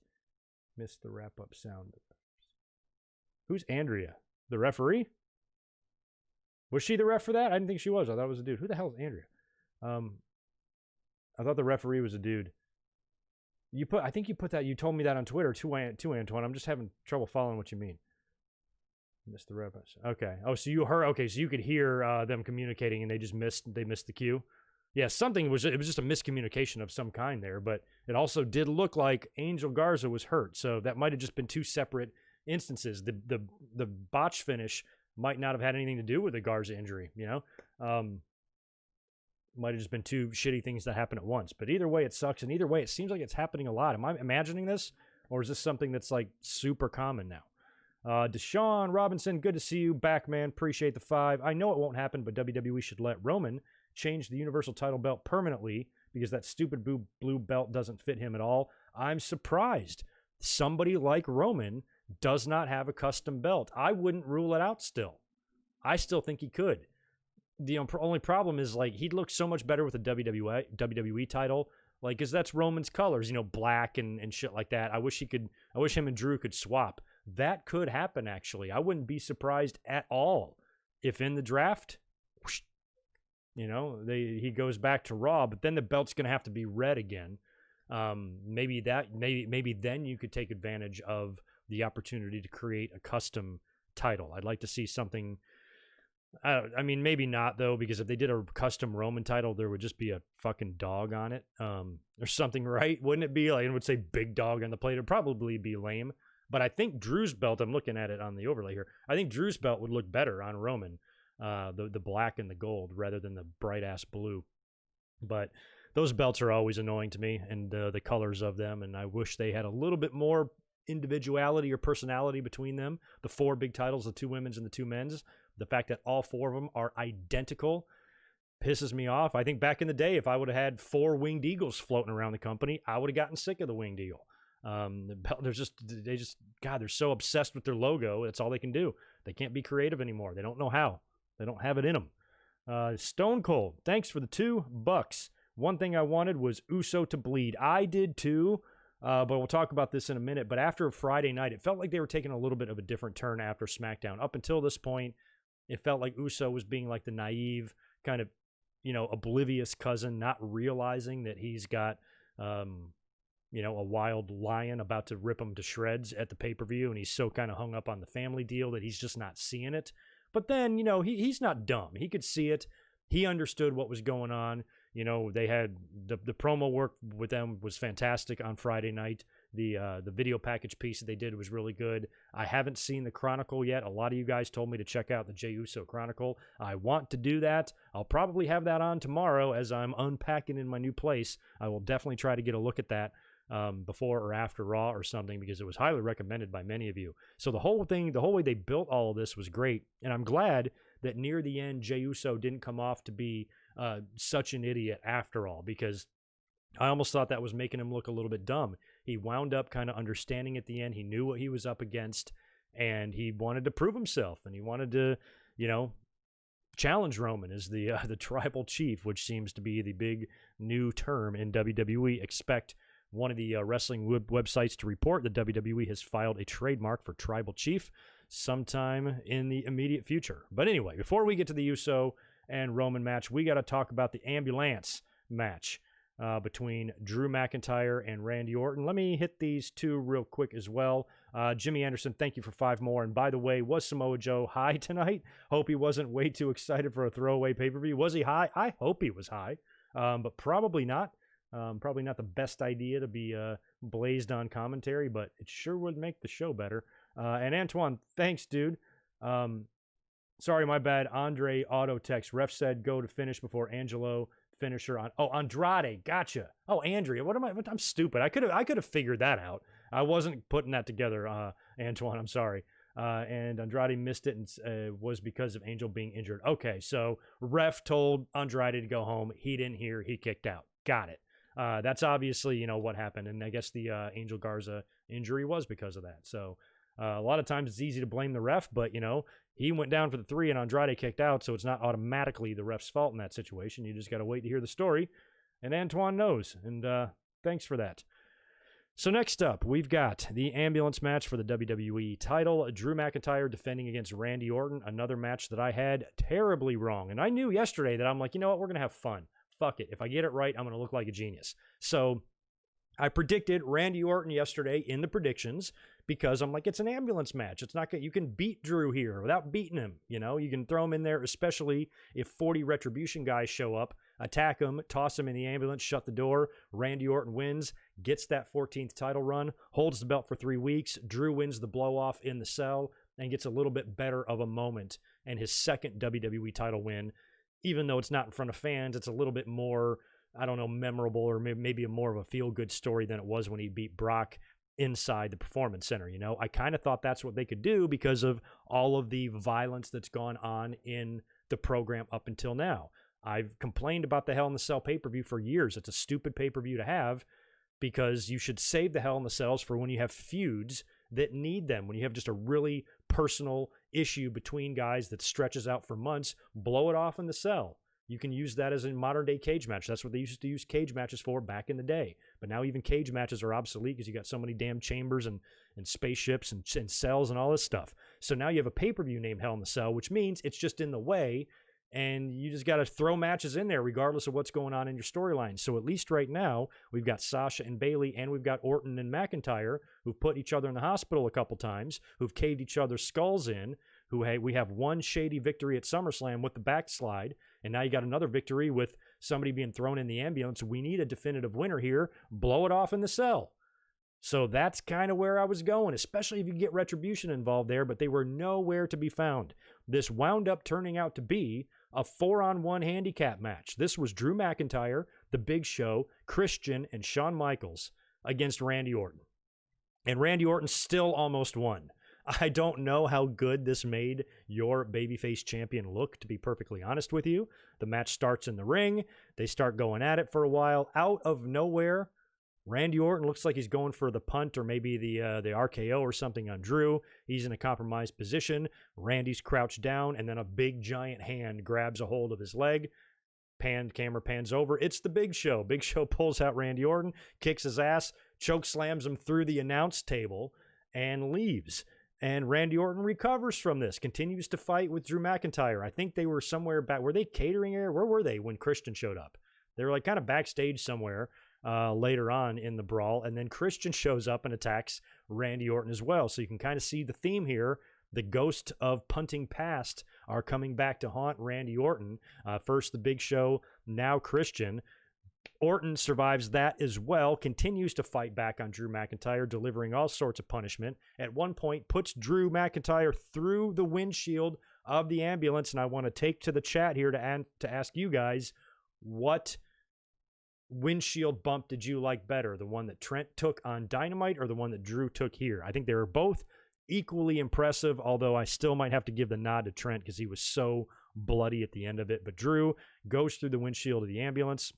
Speaker 1: Missed the wrap-up sound. Who's Andrea? The referee? Was she the ref for that? I didn't think she was. I thought it was a dude. Who the hell is Andrea? I thought the referee was a dude. I think you put that. You told me that on Twitter to Antoine. I'm just having trouble following what you mean. Missed the reference. Okay. Oh, so you heard. Okay, so you could hear them communicating, and they missed the cue. Yeah, it was just a miscommunication of some kind there. But it also did look like Angel Garza was hurt, so that might have just been two separate instances. The botch finish might not have had anything to do with the Garza injury. Might have just been two shitty things that happened at once. But either way, it sucks, and either way, it seems like it's happening a lot. Am I imagining this, or is this something that's like super common now? Deshaun Robinson, good to see you back, man. Appreciate the 5. I know it won't happen, but WWE should let Roman change the Universal title belt permanently because that stupid blue belt doesn't fit him at all. I'm surprised somebody like Roman does not have a custom belt. I wouldn't rule it out still. I still think he could. The only problem is, like, he'd look so much better with a WWE title, like, because that's Roman's colors, black and shit like that. I wish him and Drew could swap. That could happen, actually. I wouldn't be surprised at all if in the draft, whoosh, he goes back to Raw, but then the belt's going to have to be red again. Maybe then you could take advantage of the opportunity to create a custom title. I'd like to see something. I mean, maybe not, though, because if they did a custom Roman title, there would just be a fucking dog on it or something, right? Wouldn't it be? Like, it would say big dog on the plate. It would probably be lame. But I think Drew's belt, I'm looking at it on the overlay here, I think Drew's belt would look better on Roman, the black and the gold, rather than the bright-ass blue. But those belts are always annoying to me, and the colors of them, and I wish they had a little bit more individuality or personality between them. The 4 big titles, the 2 women's and the 2 men's, the fact that all 4 of them are identical pisses me off. I think back in the day, if I would have had 4 winged eagles floating around the company, I would have gotten sick of the winged eagle. They're so obsessed with their logo. That's all they can do. They can't be creative anymore. They don't know how. They don't have it in them. Stone Cold, thanks for the $2. One thing I wanted was Uso to bleed. I did too, but we'll talk about this in a minute. But after Friday night, it felt like they were taking a little bit of a different turn after SmackDown. Up until this point, it felt like Uso was being like the naive, kind of, oblivious cousin, not realizing that he's got, a wild lion about to rip him to shreds at the pay-per-view, and he's so kind of hung up on the family deal that he's just not seeing it. But then, he's not dumb. He could see it. He understood what was going on. They had the promo work with them was fantastic on Friday night. The video package piece that they did was really good. I haven't seen the Chronicle yet. A lot of you guys told me to check out the Jey Uso Chronicle. I want to do that. I'll probably have that on tomorrow as I'm unpacking in my new place. I will definitely try to get a look at that before or after Raw or something, because it was highly recommended by many of you. So the whole way they built all of this was great, and I'm glad that near the end, Jey Uso didn't come off to be such an idiot after all, because I almost thought that was making him look a little bit dumb. He wound up kind of understanding at the end. He knew what he was up against, and he wanted to prove himself, and he wanted to, challenge Roman as the tribal chief, which seems to be the big new term in WWE. Expect one of the wrestling websites to report that WWE has filed a trademark for tribal chief sometime in the immediate future. But anyway, before we get to the Uso and Roman match, we got to talk about the ambulance match between Drew McIntyre and Randy Orton. Let me hit these two real quick as well. Jimmy Anderson, thank you for 5 more. And by the way, was Samoa Joe high tonight? Hope he wasn't way too excited for a throwaway pay-per-view. Was he high? I hope he was high, but probably not. Probably not the best idea to be blazed on commentary, but it sure would make the show better. And Antoine, thanks, dude. Sorry, my bad. Andre auto text. Ref said go to finish before Angelo finisher on. Oh, Andrade. Gotcha. Oh, Andrea. I'm stupid. I could have figured that out. I wasn't putting that together, Antoine. I'm sorry. And Andrade missed it and was because of Angel being injured. Okay, so ref told Andrade to go home. He didn't hear. He kicked out. Got it. That's obviously, what happened. And I guess the Angel Garza injury was because of that. So a lot of times it's easy to blame the ref, but, he went down for the 3 and Andrade kicked out, so it's not automatically the ref's fault in that situation. You just got to wait to hear the story. And Antoine knows, and thanks for that. So next up, we've got the ambulance match for the WWE title. Drew McIntyre defending against Randy Orton, another match that I had terribly wrong. And I knew yesterday that I'm like, you know what, we're going to have fun. Fuck it. If I get it right, I'm going to look like a genius. So I predicted Randy Orton yesterday in the predictions because I'm like, it's an ambulance match. It's not good. You can beat Drew here without beating him. You can throw him in there, especially if 40 Retribution guys show up, attack him, toss him in the ambulance, shut the door. Randy Orton wins, gets that 14th title run, holds the belt for 3 weeks. Drew wins the blow off in the cell and gets a little bit better of a moment and his second WWE title win. Even though it's not in front of fans, it's a little bit more, I don't know, memorable or maybe more of a feel-good story than it was when he beat Brock inside the Performance Center. I kind of thought that's what they could do because of all of the violence that's gone on in the program up until now. I've complained about the Hell in the Cell pay-per-view for years. It's a stupid pay-per-view to have because you should save the Hell in the Cells for when you have feuds that need them, when you have just a really personal issue between guys that stretches out for months. Blow it off in the cell. You can use that as a modern-day cage match. That's what they used to use cage matches for back in the day. But now even cage matches are obsolete because you got so many damn chambers and spaceships and cells and all this stuff. So now you have a pay-per-view named Hell in the Cell, which means it's just in the way, and you just got to throw matches in there regardless of what's going on in your storyline. So at least right now, we've got Sasha and Bayley, and we've got Orton and McIntyre, who've put each other in the hospital a couple times, who've caved each other's skulls in, we have one shady victory at SummerSlam with the backslide, and now you got another victory with somebody being thrown in the ambulance. We need a definitive winner here. Blow it off in the cell. So that's kind of where I was going, especially if you get Retribution involved there, but they were nowhere to be found. This wound up turning out to be a 4-on-1 handicap match. This was Drew McIntyre, The Big Show, Christian, and Shawn Michaels against Randy Orton. And Randy Orton still almost won. I don't know how good this made your babyface champion look, to be perfectly honest with you. The match starts in the ring. They start going at it for a while. Out of nowhere, Randy Orton looks like he's going for the punt or maybe the RKO or something on Drew. He's in a compromised position. Randy's crouched down, and then a big giant hand grabs a hold of his leg. Camera pans over. It's the Big Show. Big Show pulls out Randy Orton, kicks his ass, choke slams him through the announce table, and leaves. And Randy Orton recovers from this, continues to fight with Drew McIntyre. I think they were somewhere back. Were they catering area? Where were they when Christian showed up? They were like kind of backstage somewhere later on in the brawl. And then Christian shows up and attacks Randy Orton as well. So you can kind of see the theme here. The ghost of punting past are coming back to haunt Randy Orton. First the Big Show, now Christian. Orton survives that as well, continues to fight back on Drew McIntyre, delivering all sorts of punishment. At one point, puts Drew McIntyre through the windshield of the ambulance, and I want to take to the chat here to ask you guys, what windshield bump did you like better? The one that Trent took on Dynamite or the one that Drew took here? I think they were both equally impressive, although I still might have to give the nod to Trent because he was so bloody at the end of it. But Drew goes through the windshield of the ambulance.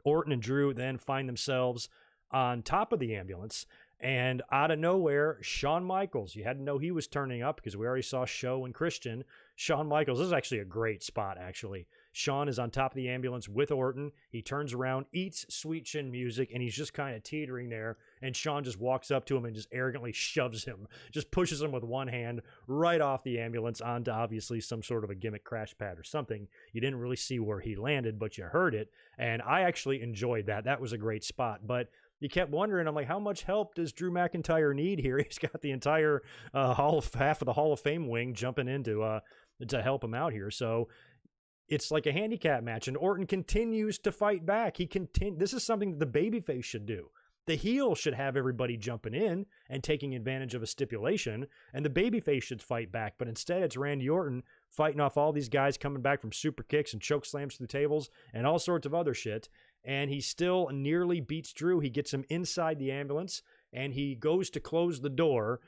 Speaker 1: Orton and Drew then find themselves on top of the ambulance. And out of nowhere, Shawn Michaels, you had to know he was turning up because we already saw Show and Christian. Shawn Michaels, this is actually a great spot, actually. Shawn is on top of the ambulance with Orton. He turns around, eats Sweet Chin Music, and he's just kind of teetering there. And Shawn just walks up to him and just arrogantly shoves him, just pushes him with one hand right off the ambulance onto obviously some sort of a gimmick crash pad or something. You didn't really see where he landed, but you heard it. And I actually enjoyed that. That was a great spot. But you kept wondering, I'm like, how much help does Drew McIntyre need here? He's got the entire half of the Hall of Fame wing jumping in to help him out here. So it's like a handicap match, and Orton continues to fight back. This is something that the babyface should do. The heel should have everybody jumping in and taking advantage of a stipulation, and the babyface should fight back. But instead, it's Randy Orton fighting off all these guys coming back from super kicks and choke slams through tables and all sorts of other shit. And he still nearly beats Drew. He gets him inside the ambulance, and he goes to close the door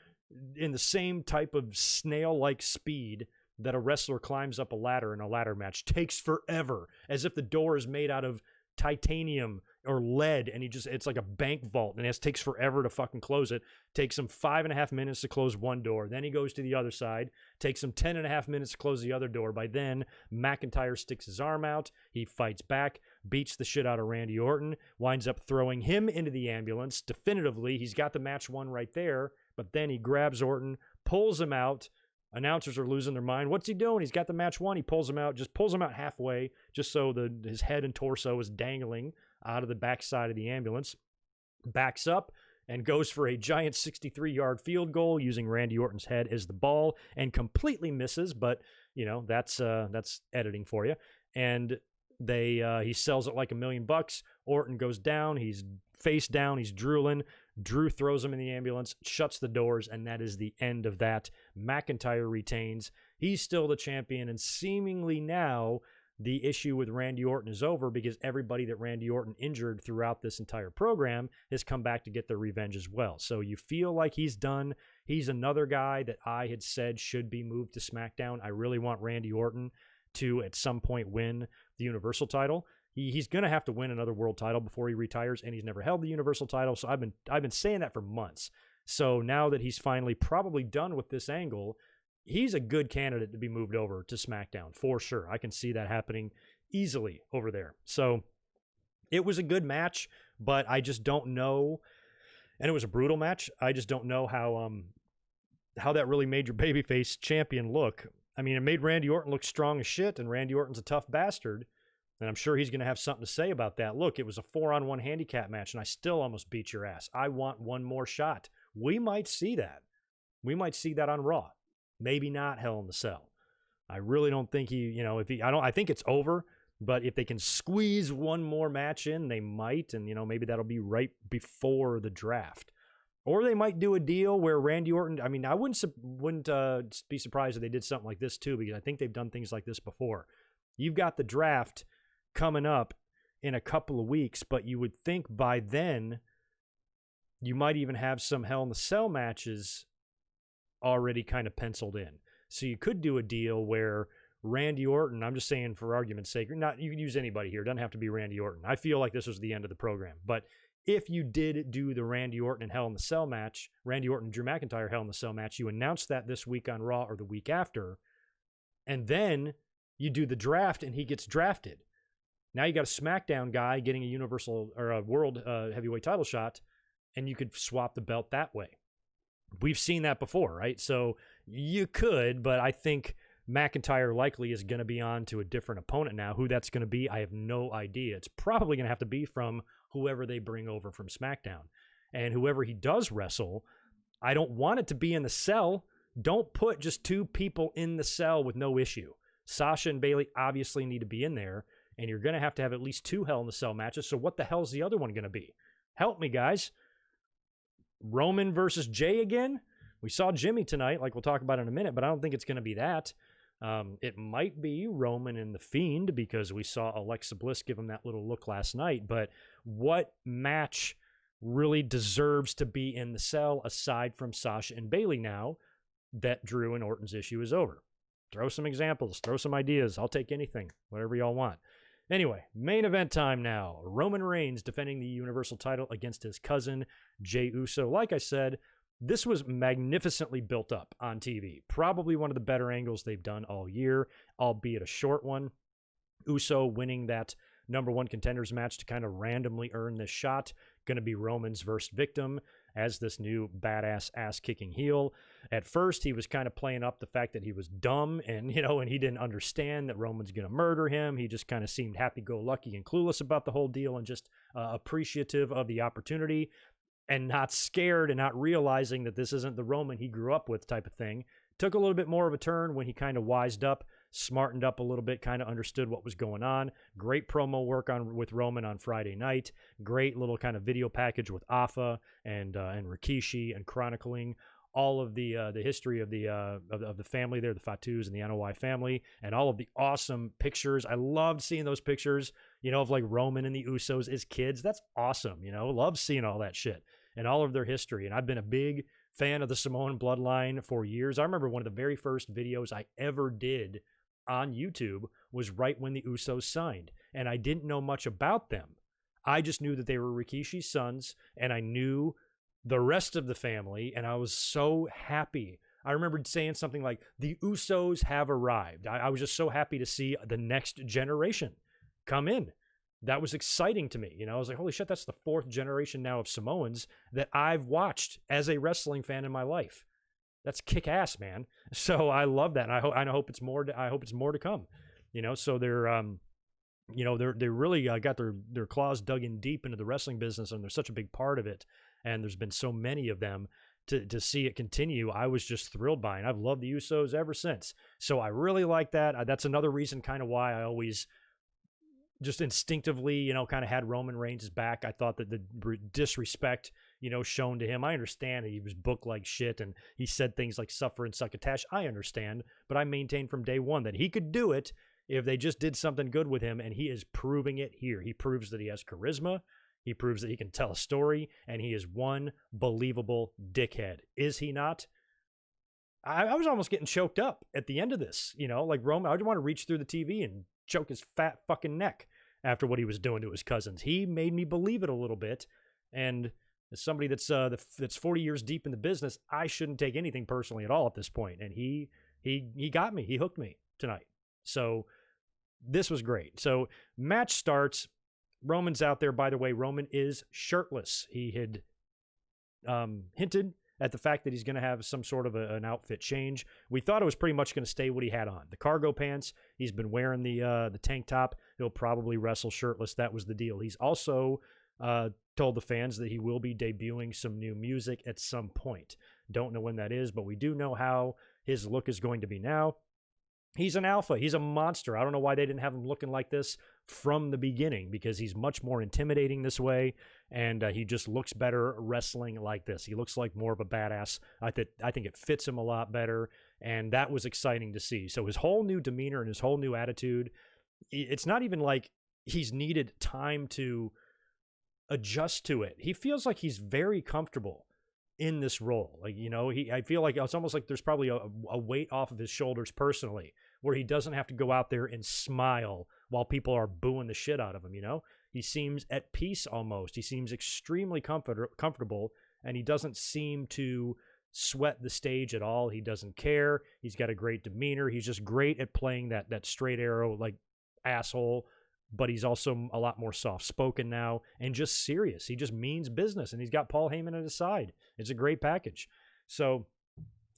Speaker 1: in the same type of snail-like speed that a wrestler climbs up a ladder in a ladder match. Takes forever, as if the door is made out of titanium or lead, and it's like a bank vault, and it takes forever to fucking close it. Takes him 5.5 minutes to close one door. Then he goes to the other side. Takes him 10.5 minutes to close the other door. By then, McIntyre sticks his arm out. He fights back, beats the shit out of Randy Orton, winds up throwing him into the ambulance. Definitively, he's got the match won right there, but then he grabs Orton, pulls him out. Announcers are losing their mind. What's he doing? He's got the match won. He pulls him out halfway, just so his head and torso is dangling out of the backside of the ambulance. Backs up and goes for a giant 63-yard field goal using Randy Orton's head as the ball, and completely misses. But that's editing for you. And he sells it like $1 million. Orton goes down. He's face down. He's drooling. Drew throws him in the ambulance, shuts the doors, and that is the end of that. McIntyre retains. He's still the champion, and seemingly now the issue with Randy Orton is over because everybody that Randy Orton injured throughout this entire program has come back to get their revenge as well. So you feel like he's done. He's another guy that I had said should be moved to SmackDown. I really want Randy Orton to at some point win the Universal title. He's going to have to win another world title before he retires, and he's never held the Universal title, so I've been saying that for months. So now that he's finally probably done with this angle, he's a good candidate to be moved over to SmackDown, for sure. I can see that happening easily over there. So it was a good match, but I just don't know, and it was a brutal match. I just don't know how that really made your babyface champion look. I mean, it made Randy Orton look strong as shit, and Randy Orton's a tough bastard. And I'm sure he's going to have something to say about that. Look, it was a 4-on-1 handicap match, and I still almost beat your ass. I want one more shot. We might see that. We might see that on Raw. Maybe not Hell in the Cell. I really don't think I think it's over, but if they can squeeze one more match in, they might, and maybe that'll be right before the draft. Or they might do a deal where Randy Orton, I mean, I wouldn't be surprised if they did something like this too, because I think they've done things like this before. You've got the draft coming up in a couple of weeks, but you would think by then you might even have some Hell in the Cell matches already kind of penciled in. So you could do a deal where Randy Orton, I'm just saying for argument's sake, you can use anybody here. It doesn't have to be Randy Orton. I feel like this was the end of the program. But if you did do the Randy Orton and Hell in the Cell match, Randy Orton and Drew McIntyre Hell in the Cell match, you announce that this week on Raw or the week after, and then you do the draft and he gets drafted. Now you got a SmackDown guy getting a Universal or a World Heavyweight title shot, and you could swap the belt that way. We've seen that before, right? So you could, but I think McIntyre likely is going to be on to a different opponent now. Who that's going to be, I have no idea. It's probably going to have to be from whoever they bring over from SmackDown. And whoever he does wrestle, I don't want it to be in the cell. Don't put just two people in the cell with no issue. Sasha and Bayley obviously need to be in there, and you're going to have at least two Hell in the Cell matches. So what the hell is the other one going to be? Help me, guys. Roman versus Jay again? We saw Jimmy tonight, like we'll talk about in a minute, but I don't think it's going to be that. It might be Roman and The Fiend because we saw Alexa Bliss give him that little look last night. But what match really deserves to be in the cell aside from Sasha and Bayley now that Drew and Orton's issue is over. Throw some examples, throw some ideas. I'll take anything, whatever y'all want. Anyway, main event time now. Roman Reigns defending the Universal title against his cousin, Jey Uso. Like I said, this was magnificently built up on TV. Probably one of the better angles they've done all year, albeit a short one. Uso winning that #1 contenders match to kind of randomly earn this shot. Going to be Roman's versus victim as this new badass ass-kicking heel. At first, he was kind of playing up the fact that he was dumb and, and he didn't understand that Roman's going to murder him. He just kind of seemed happy-go-lucky and clueless about the whole deal and just appreciative of the opportunity and not scared and not realizing that this isn't the Roman he grew up with type of thing. Took a little bit more of a turn when he kind of wised up, smartened up a little bit, kind of understood what was going on. Great promo work with Roman on Friday night. Great little kind of video package with Afa and Rikishi and chronicling all of the history of the family there, the Fatus and the Anoa'i family, and all of the awesome pictures. I loved seeing those pictures, of like Roman and the Usos as kids. That's awesome, Love seeing all that shit and all of their history. And I've been a big fan of the Samoan bloodline for years. I remember one of the very first videos I ever did on YouTube was right when the Usos signed, and I didn't know much about them. I just knew that they were Rikishi's sons, and I knew the rest of the family, and I was so happy. I remembered saying something like, the Usos have arrived. I was just so happy to see the next generation come in. That was exciting to me. I was like, holy shit, that's the 4th generation now of Samoans that I've watched as a wrestling fan in my life. That's kick ass, man. So I love that. And I hope it's more. I hope it's more to come. So they're they really got their claws dug in deep into the wrestling business, and they're such a big part of it. And there's been so many of them to see it continue. I was just thrilled by it. And I've loved the Usos ever since. So I really like that. That's another reason kind of why I always just instinctively, kind of had Roman Reigns' back. I thought that the disrespect, shown to him, I understand that he was booked like shit and he said things like suffer and succotash. I understand, but I maintained from day one that he could do it if they just did something good with him, and he is proving it here. He proves that he has charisma. He proves that he can tell a story, and he is one believable dickhead. Is he not? I was almost getting choked up at the end of this, like Roman. I just want to reach through the TV and choke his fat fucking neck after what he was doing to his cousins. He made me believe it a little bit, and as somebody that's 40 years deep in the business, I shouldn't take anything personally at all at this point. And he got me. He hooked me tonight. So this was great. So match starts. Roman's out there. By the way, Roman is shirtless. He had hinted at the fact that he's going to have some sort of an outfit change. We thought it was pretty much going to stay what he had on. The cargo pants. He's been wearing the tank top. He'll probably wrestle shirtless. That was the deal. He's also told the fans that he will be debuting some new music at some point. Don't know when that is, but we do know how his look is going to be now. He's an alpha. He's a monster. I don't know why they didn't have him looking like this from the beginning, because he's much more intimidating this way, and he just looks better wrestling like this. He looks like more of a badass. I think it fits him a lot better, and that was exciting to see. So his whole new demeanor and his whole new attitude, it's not even like he's needed time to adjust to it. He feels like he's very comfortable in this role. Like, I feel like it's almost like there's probably a weight off of his shoulders personally, where he doesn't have to go out there and smile while people are booing the shit out of him. He seems at peace almost. He seems extremely comfortable, and he doesn't seem to sweat the stage at all. He doesn't care. He's got a great demeanor. He's just great at playing that straight arrow, like, asshole, but he's also a lot more soft-spoken now and just serious. He just means business, and he's got Paul Heyman at his side. It's a great package. So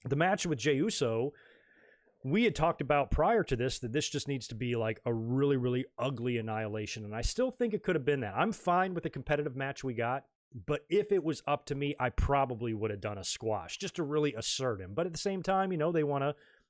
Speaker 1: the match with Jey Uso, we had talked about prior to this that this just needs to be like a really, really ugly annihilation, and I still think it could have been that. I'm fine with the competitive match we got, but if it was up to me, I probably would have done a squash just to really assert him. But at the same time, they want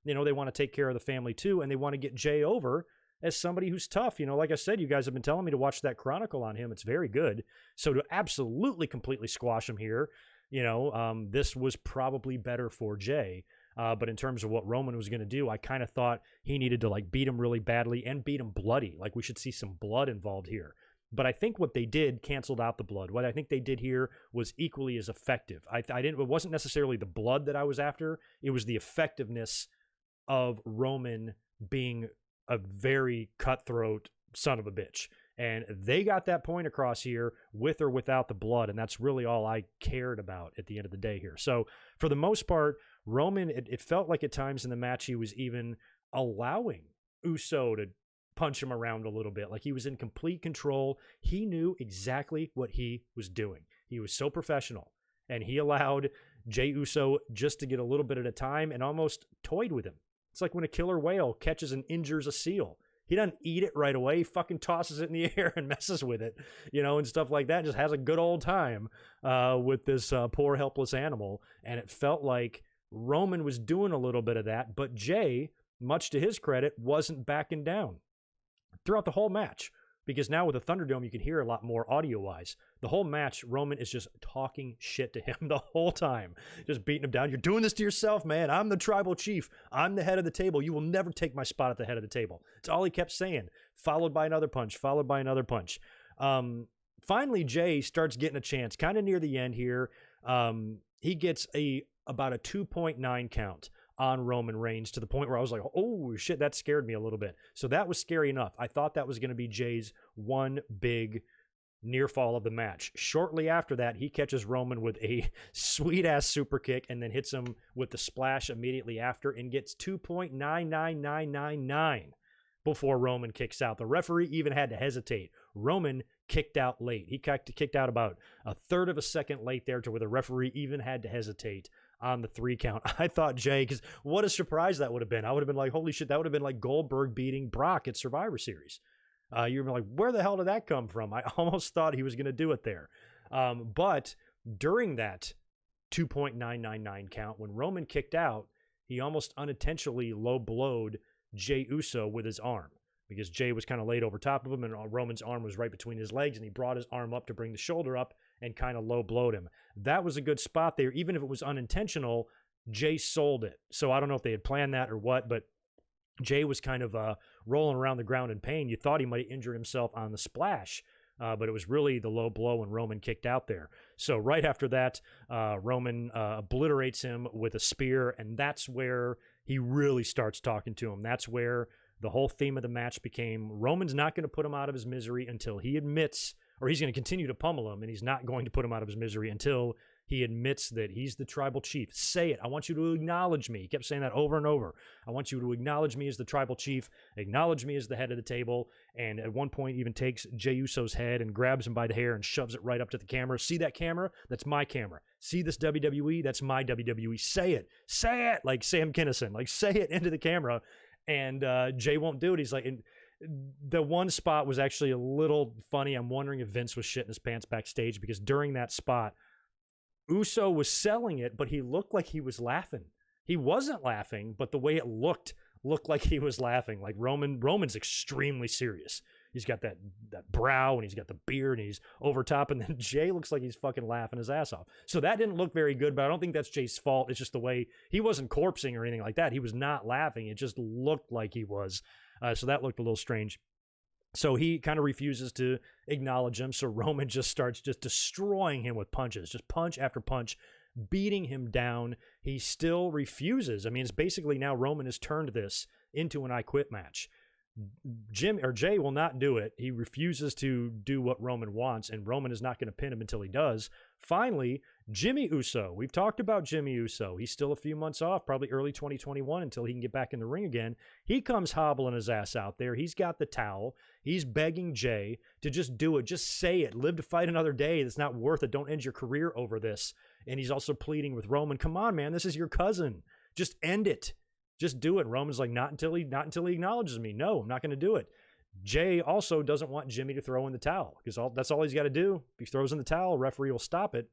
Speaker 1: to take care of the family too, and they want to get Jey over as somebody who's tough. Like I said, you guys have been telling me to watch that Chronicle on him. It's very good. So to absolutely completely squash him here, this was probably better for Jey. But in terms of what Roman was going to do, I kind of thought he needed to beat him really badly and beat him bloody. Like, we should see some blood involved here. But I think what they did canceled out the blood. What I think they did here was equally as effective. It wasn't necessarily the blood that I was after. It was the effectiveness of Roman being a very cutthroat son of a bitch. And they got that point across here with or without the blood. And that's really all I cared about at the end of the day here. So for the most part, Roman, it felt like at times in the match, he was even allowing Uso to punch him around a little bit. Like he was in complete control. He knew exactly what he was doing. He was so professional. And he allowed Jey Uso just to get a little bit at a time and almost toyed with him. It's like when a killer whale catches and injures a seal. He doesn't eat it right away. He fucking tosses it in the air and messes with it, and stuff like that. Just has a good old time with this poor, helpless animal. And it felt like Roman was doing a little bit of that. But Jey, much to his credit, wasn't backing down throughout the whole match. Because now with the Thunderdome, you can hear a lot more audio-wise. The whole match, Roman is just talking shit to him the whole time. Just beating him down. You're doing this to yourself, man. I'm the tribal chief. I'm the head of the table. You will never take my spot at the head of the table. It's all he kept saying. Followed by another punch. Followed by another punch. Finally, Jey starts getting a chance. Kind of near the end here. He gets about a 2.9 count on Roman Reigns to the point where I was like, oh shit, that scared me a little bit. So that was scary enough. I thought that was going to be Jey's one big near fall of the match. Shortly after that, he catches Roman with a sweet ass super kick and then hits him with the splash immediately after and gets 2.99999 before Roman kicks out. The referee even had to hesitate. Roman kicked out late. He kicked out about a third of a second late there to where the referee even had to hesitate on the 3 count. I thought Jey, because what a surprise that would have been. I would have been like, holy shit, that would have been like Goldberg beating Brock at Survivor Series. You were like, where the hell did that come from? I almost thought he was going to do it there. But during that 2.999 count, when Roman kicked out, he almost unintentionally low-blowed Jey Uso with his arm because Jey was kind of laid over top of him and Roman's arm was right between his legs and he brought his arm up to bring the shoulder up and kind of low-blowed him. That was a good spot there. Even if it was unintentional, Jey sold it. So I don't know if they had planned that or what, but Jey was kind of rolling around the ground in pain. You thought he might have injured himself on the splash, but it was really the low blow when Roman kicked out there. So right after that, Roman obliterates him with a spear, and that's where he really starts talking to him. That's where the whole theme of the match became Roman's not going to put him out of his misery until he admits, or he's going to continue to pummel him, and he's not going to put him out of his misery until he admits that he's the tribal chief. Say it. I want you to acknowledge me. He kept saying that over and over. I want you to acknowledge me as the tribal chief, acknowledge me as the head of the table, and at one point even takes Jey Uso's head and grabs him by the hair and shoves it right up to the camera. See that camera? That's my camera. See this WWE? That's my WWE. Say it. Say it! Like Sam Kinison. Like, say it into the camera. And Jey won't do it. He's like... The one spot was actually a little funny. I'm wondering if Vince was shitting his pants backstage because during that spot, Uso was selling it, but he looked like he was laughing. He wasn't laughing, but the way it looked like he was laughing. Like Roman's extremely serious. He's got that brow and he's got the beard and he's over top, and then Jey looks like he's fucking laughing his ass off. So that didn't look very good, but I don't think that's Jey's fault. It's just the way he wasn't corpsing or anything like that. He was not laughing. It just looked like he was. So that looked a little strange. So he kind of refuses to acknowledge him. So Roman just starts just destroying him with punches, just punch after punch, beating him down. He still refuses. I mean, it's basically now Roman has turned this into an I Quit match. Jey will not do it. He refuses to do what Roman wants, and Roman is not going to pin him until he does. Finally, Jimmy Uso. We've talked about Jimmy Uso. He's still a few months off, probably early 2021 until he can get back in the ring again. He comes hobbling his ass out there. He's got the towel. He's begging Jey to just do it. Just say it. Live to fight another day. That's not worth it. Don't end your career over this. And he's also pleading with Roman, come on, man. This is your cousin. Just end it. Just do it. Roman's like, not until he acknowledges me. No, I'm not going to do it. Jey also doesn't want Jimmy to throw in the towel because that's all he's got to do. If he throws in the towel, referee will stop it.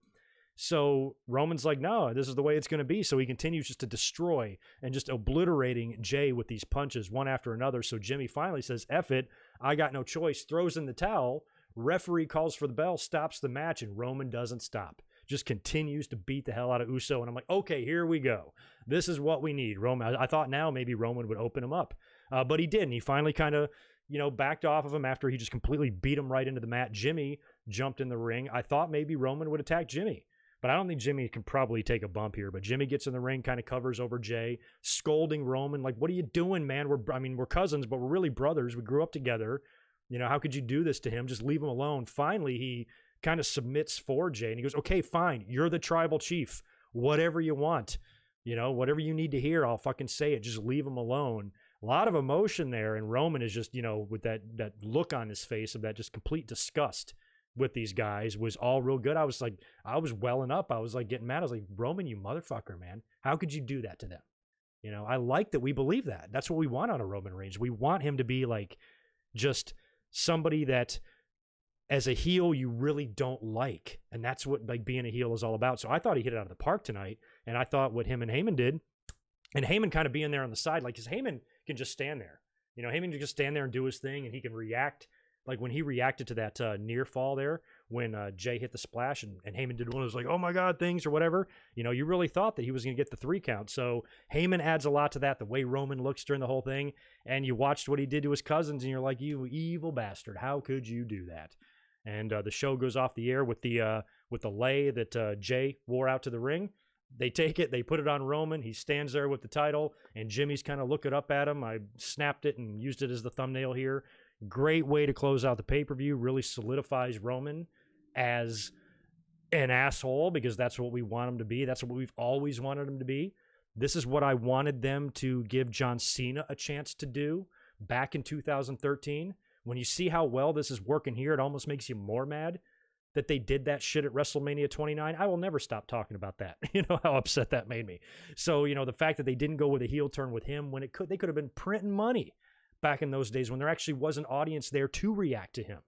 Speaker 1: So Roman's like, no, this is the way it's going to be. So he continues just to destroy and just obliterating Jey with these punches one after another. So Jimmy finally says, F it, I got no choice, throws in the towel. Referee calls for the bell, stops the match, and Roman doesn't stop. Just continues to beat the hell out of Uso. And I'm like, okay, here we go. This is what we need. Roman. I thought now maybe Roman would open him up. But he didn't. He finally kind of backed off of him after he just completely beat him right into the mat. Jimmy jumped in the ring. I thought maybe Roman would attack Jimmy, but I don't think Jimmy can probably take a bump here. But Jimmy gets in the ring, kind of covers over Jay, scolding Roman, like, what are you doing, man? We're cousins, but we're really brothers. We grew up together. How could you do this to him? Just leave him alone. Finally, he kind of submits for Jay, and he goes, okay, fine. You're the tribal chief. Whatever you want. Whatever you need to hear, I'll fucking say it. Just leave him alone. A lot of emotion there, and Roman is just, with that look on his face of that just complete disgust with these guys was all real good. I was welling up. I was like getting mad. I was like, Roman, you motherfucker, man. How could you do that to them? I like that we believe that. That's what we want on a Roman Reigns. We want him to be like just somebody that as a heel you really don't like. And that's what like being a heel is all about. So I thought he hit it out of the park tonight. And I thought what him and Heyman did, and Heyman kind of being there on the side, like, because Heyman can just stand there. Heyman can just stand there and do his thing, and he can react. Like when he reacted to that near fall there, when Jay hit the splash and Heyman did one of those like, oh my God, things or whatever, you really thought that he was going to get the 3 count. So Heyman adds a lot to that, the way Roman looks during the whole thing. And you watched what he did to his cousins, and you're like, you evil bastard. How could you do that? And the show goes off the air with the lei that Jay wore out to the ring. They take it, they put it on Roman. He stands there with the title, and Jimmy's kind of looking up at him. I snapped it and used it as the thumbnail here. Great way to close out the pay-per-view. Really solidifies Roman as an asshole, because that's what we want him to be. That's what we've always wanted him to be. This is what I wanted them to give John Cena a chance to do back in 2013. When you see how well this is working here, it almost makes you more mad that they did that shit at WrestleMania 29. I will never stop talking about that. How upset that made me. So, the fact that they didn't go with a heel turn with him when they could have been printing money back in those days when there actually was an audience there to react to him.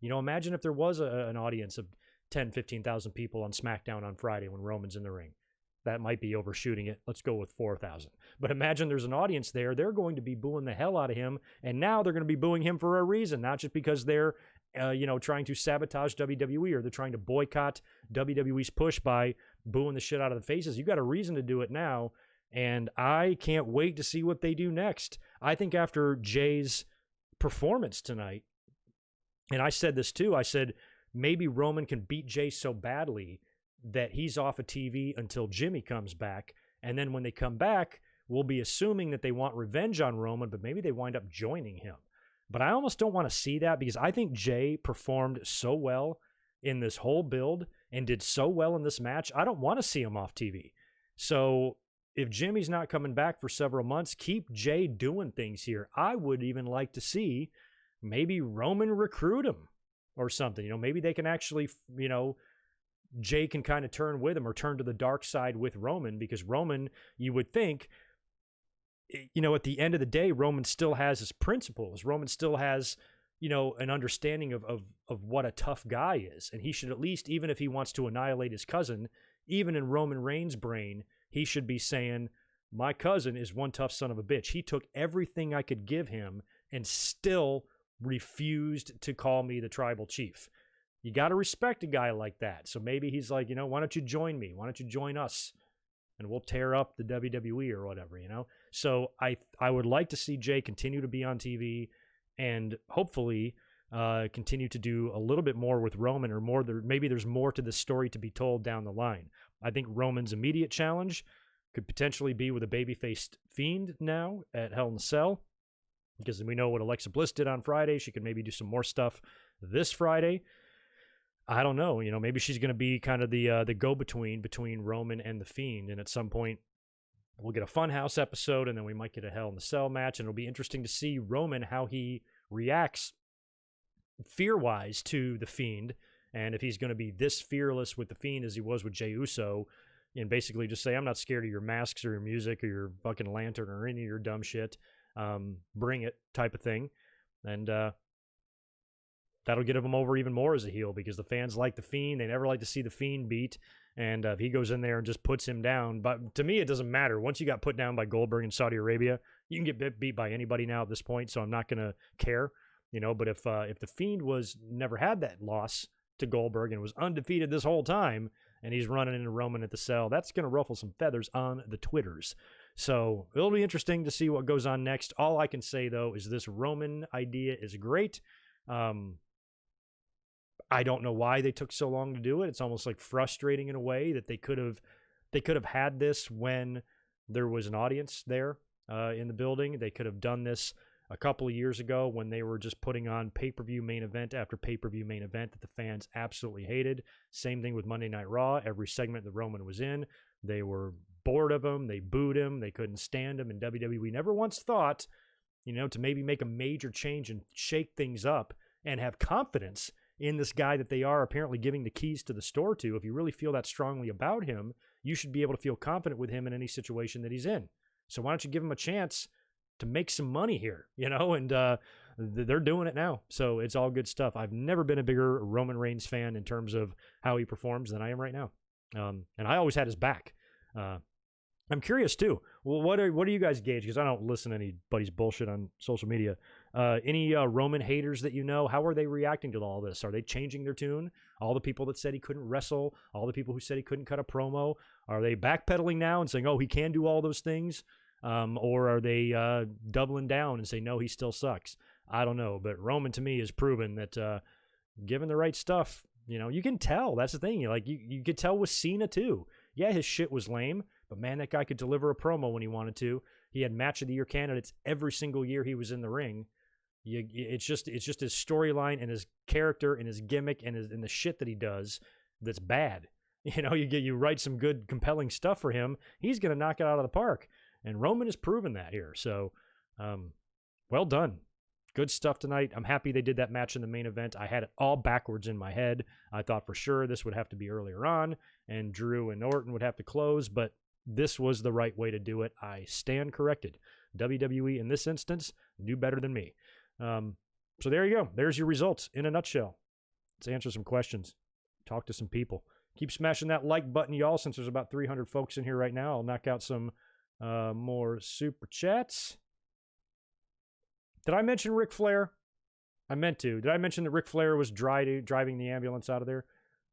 Speaker 1: Imagine if there was an audience of 10, 15,000 people on SmackDown on Friday when Roman's in the ring. That might be overshooting it. Let's go with 4,000. But imagine there's an audience there. They're going to be booing the hell out of him. And now they're going to be booing him for a reason, not just because they're trying to sabotage WWE or they're trying to boycott WWE's push by booing the shit out of the faces. You got a reason to do it now, and I can't wait to see what they do next. I think after Jay's performance tonight, and I said this too, I said maybe Roman can beat Jay so badly that he's off of TV until Jimmy comes back, and then when they come back, we'll be assuming that they want revenge on Roman, but maybe they wind up joining him. But I almost don't want to see that, because I think Jay performed so well in this whole build and did so well in this match. I don't want to see him off TV. So if Jimmy's not coming back for several months, keep Jay doing things here. I would even like to see maybe Roman recruit him or something. Maybe they can actually, Jay can kind of turn with him or turn to the dark side with Roman, because Roman, you would think, at the end of the day, Roman still has his principles. Roman still has, an understanding of what a tough guy is. And he should at least, even if he wants to annihilate his cousin, even in Roman Reigns' brain, he should be saying, my cousin is one tough son of a bitch. He took everything I could give him and still refused to call me the tribal chief. You got to respect a guy like that. So maybe he's like, why don't you join me? Why don't you join us? And we'll tear up the WWE or whatever, So I would like to see Jay continue to be on TV and hopefully continue to do a little bit more with Roman, or more. Maybe there's more to the story to be told down the line. I think Roman's immediate challenge could potentially be with a baby-faced Fiend now at Hell in a Cell, because we know what Alexa Bliss did on Friday. She could maybe do some more stuff this Friday. I don't know. Maybe she's going to be kind of the go-between between Roman and the Fiend. And at some point, we'll get a Funhouse episode, and then we might get a Hell in the Cell match. And it'll be interesting to see Roman, how he reacts fear-wise to the Fiend. And if he's going to be this fearless with the Fiend as he was with Jey Uso, and basically just say, I'm not scared of your masks or your music or your fucking lantern or any of your dumb shit. Bring it type of thing. And that'll get him over even more as a heel, because the fans like the Fiend. They never like to see the Fiend beat. And if he goes in there and just puts him down, but to me, it doesn't matter. Once you got put down by Goldberg in Saudi Arabia, you can get beat by anybody now at this point. So I'm not going to care, but if the Fiend never had that loss to Goldberg and was undefeated this whole time, and he's running into Roman at the Cell, that's going to ruffle some feathers on the Twitters. So it'll be interesting to see what goes on next. All I can say, though, is this Roman idea is great. I don't know why they took so long to do it. It's almost like frustrating in a way that they could have had this when there was an audience there in the building. They could have done this a couple of years ago when they were just putting on pay-per-view main event after pay-per-view main event that the fans absolutely hated. Same thing with Monday Night Raw. Every segment that Roman was in, they were bored of him. They booed him. They couldn't stand him. And WWE never once thought, to maybe make a major change and shake things up and have confidence in this guy that they are apparently giving the keys to the store to. If you really feel that strongly about him, you should be able to feel confident with him in any situation that he's in. So why don't you give him a chance to make some money here, and they're doing it now. So it's all good stuff. I've never been a bigger Roman Reigns fan in terms of how he performs than I am right now. And I always had his back. I'm curious too. Well, what do you guys gauge? Because I don't listen to anybody's bullshit on social media. Any Roman haters that how are they reacting to all this? Are they changing their tune? All the people that said he couldn't wrestle, all the people who said he couldn't cut a promo, are they backpedaling now and saying, oh, he can do all those things? Or are they doubling down and say, no, he still sucks? I don't know. But Roman, to me, has proven that given the right stuff, you can tell. That's the thing. You could tell with Cena, too. Yeah, his shit was lame, but man, that guy could deliver a promo when he wanted to. He had Match of the Year candidates every single year he was in the ring. It's just his storyline and his character and his gimmick and the shit that he does that's bad. You write some good, compelling stuff for him, he's going to knock it out of the park. And Roman has proven that here. So, well done. Good stuff tonight. I'm happy they did that match in the main event. I had it all backwards in my head. I thought for sure this would have to be earlier on, and Drew and Orton would have to close, but this was the right way to do it. I stand corrected. WWE, in this instance, knew better than me. So there you go. There's your results in a nutshell. Let's answer some questions. Talk to some people. Keep smashing that like button, y'all, since there's about 300 folks in here right now. I'll knock out some more super chats. Did I mention Ric Flair? I meant to. Did I mention that Ric Flair was driving the ambulance out of there?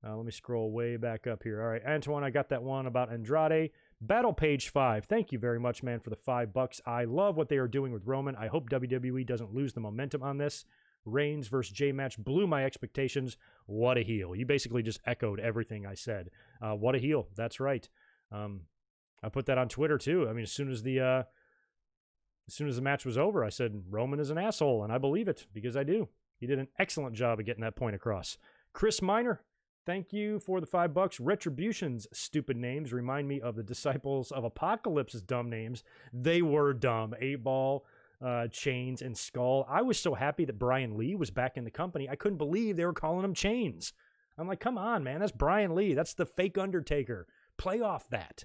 Speaker 1: Let me scroll way back up here. All right, Antoine, I got that one about Andrade. Battle Page 5. Thank you very much, man, for the $5. I love what they are doing with Roman. I hope WWE doesn't lose the momentum on this. Reigns versus Jey match blew my expectations. What a heel. You basically just echoed everything I said. What a heel. That's right. I put that on Twitter, too. I mean, as soon as the match was over, I said, Roman is an asshole, and I believe it, because I do. He did an excellent job of getting that point across. Chris Miner, thank you for the $5. Retribution's stupid names remind me of the Disciples of Apocalypse's dumb names. They were dumb. 8-Ball, Chains, and Skull. I was so happy that Brian Lee was back in the company. I couldn't believe they were calling him Chains. I'm like, come on, man. That's Brian Lee. That's the fake Undertaker. Play off that.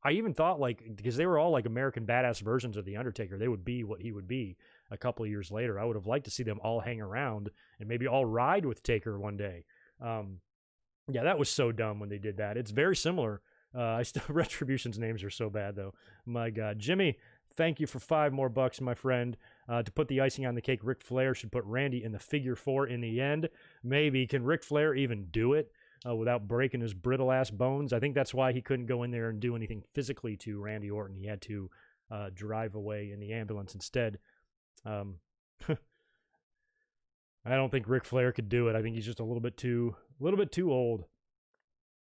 Speaker 1: I even thought, because they were all like American Badass versions of The Undertaker, they would be what he would be a couple of years later. I would have liked to see them all hang around and maybe all ride with Taker one day. Yeah, that was so dumb when they did that. It's very similar. Retribution's names are so bad, though. My God. Jimmy, thank you for $5 more, my friend. To put the icing on the cake, Ric Flair should put Randy in the figure 4 in the end. Maybe. Can Ric Flair even do it? Without breaking his brittle-ass bones. I think that's why he couldn't go in there and do anything physically to Randy Orton. He had to drive away in the ambulance instead. I don't think Ric Flair could do it. I think he's just a little bit too old.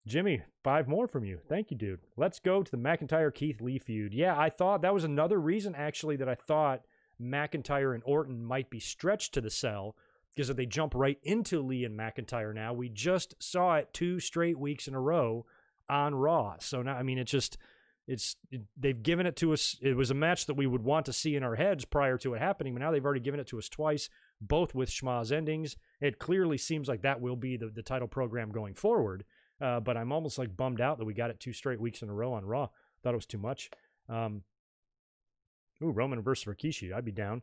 Speaker 1: Jimmy, 5 more from you. Thank you, dude. Let's go to the McIntyre-Keith Lee feud. Yeah, I thought that was another reason, actually, that I thought McIntyre and Orton might be stretched to the cell, because if they jump right into Lee and McIntyre now, we just saw it 2 straight weeks in a row on Raw. So now, I mean, they've given it to us. It was a match that we would want to see in our heads prior to it happening, but now they've already given it to us twice, both with schmaz endings. It clearly seems like that will be the title program going forward, but I'm almost bummed out that we got it 2 straight weeks in a row on Raw. Thought it was too much. Roman versus Rikishi. I'd be down.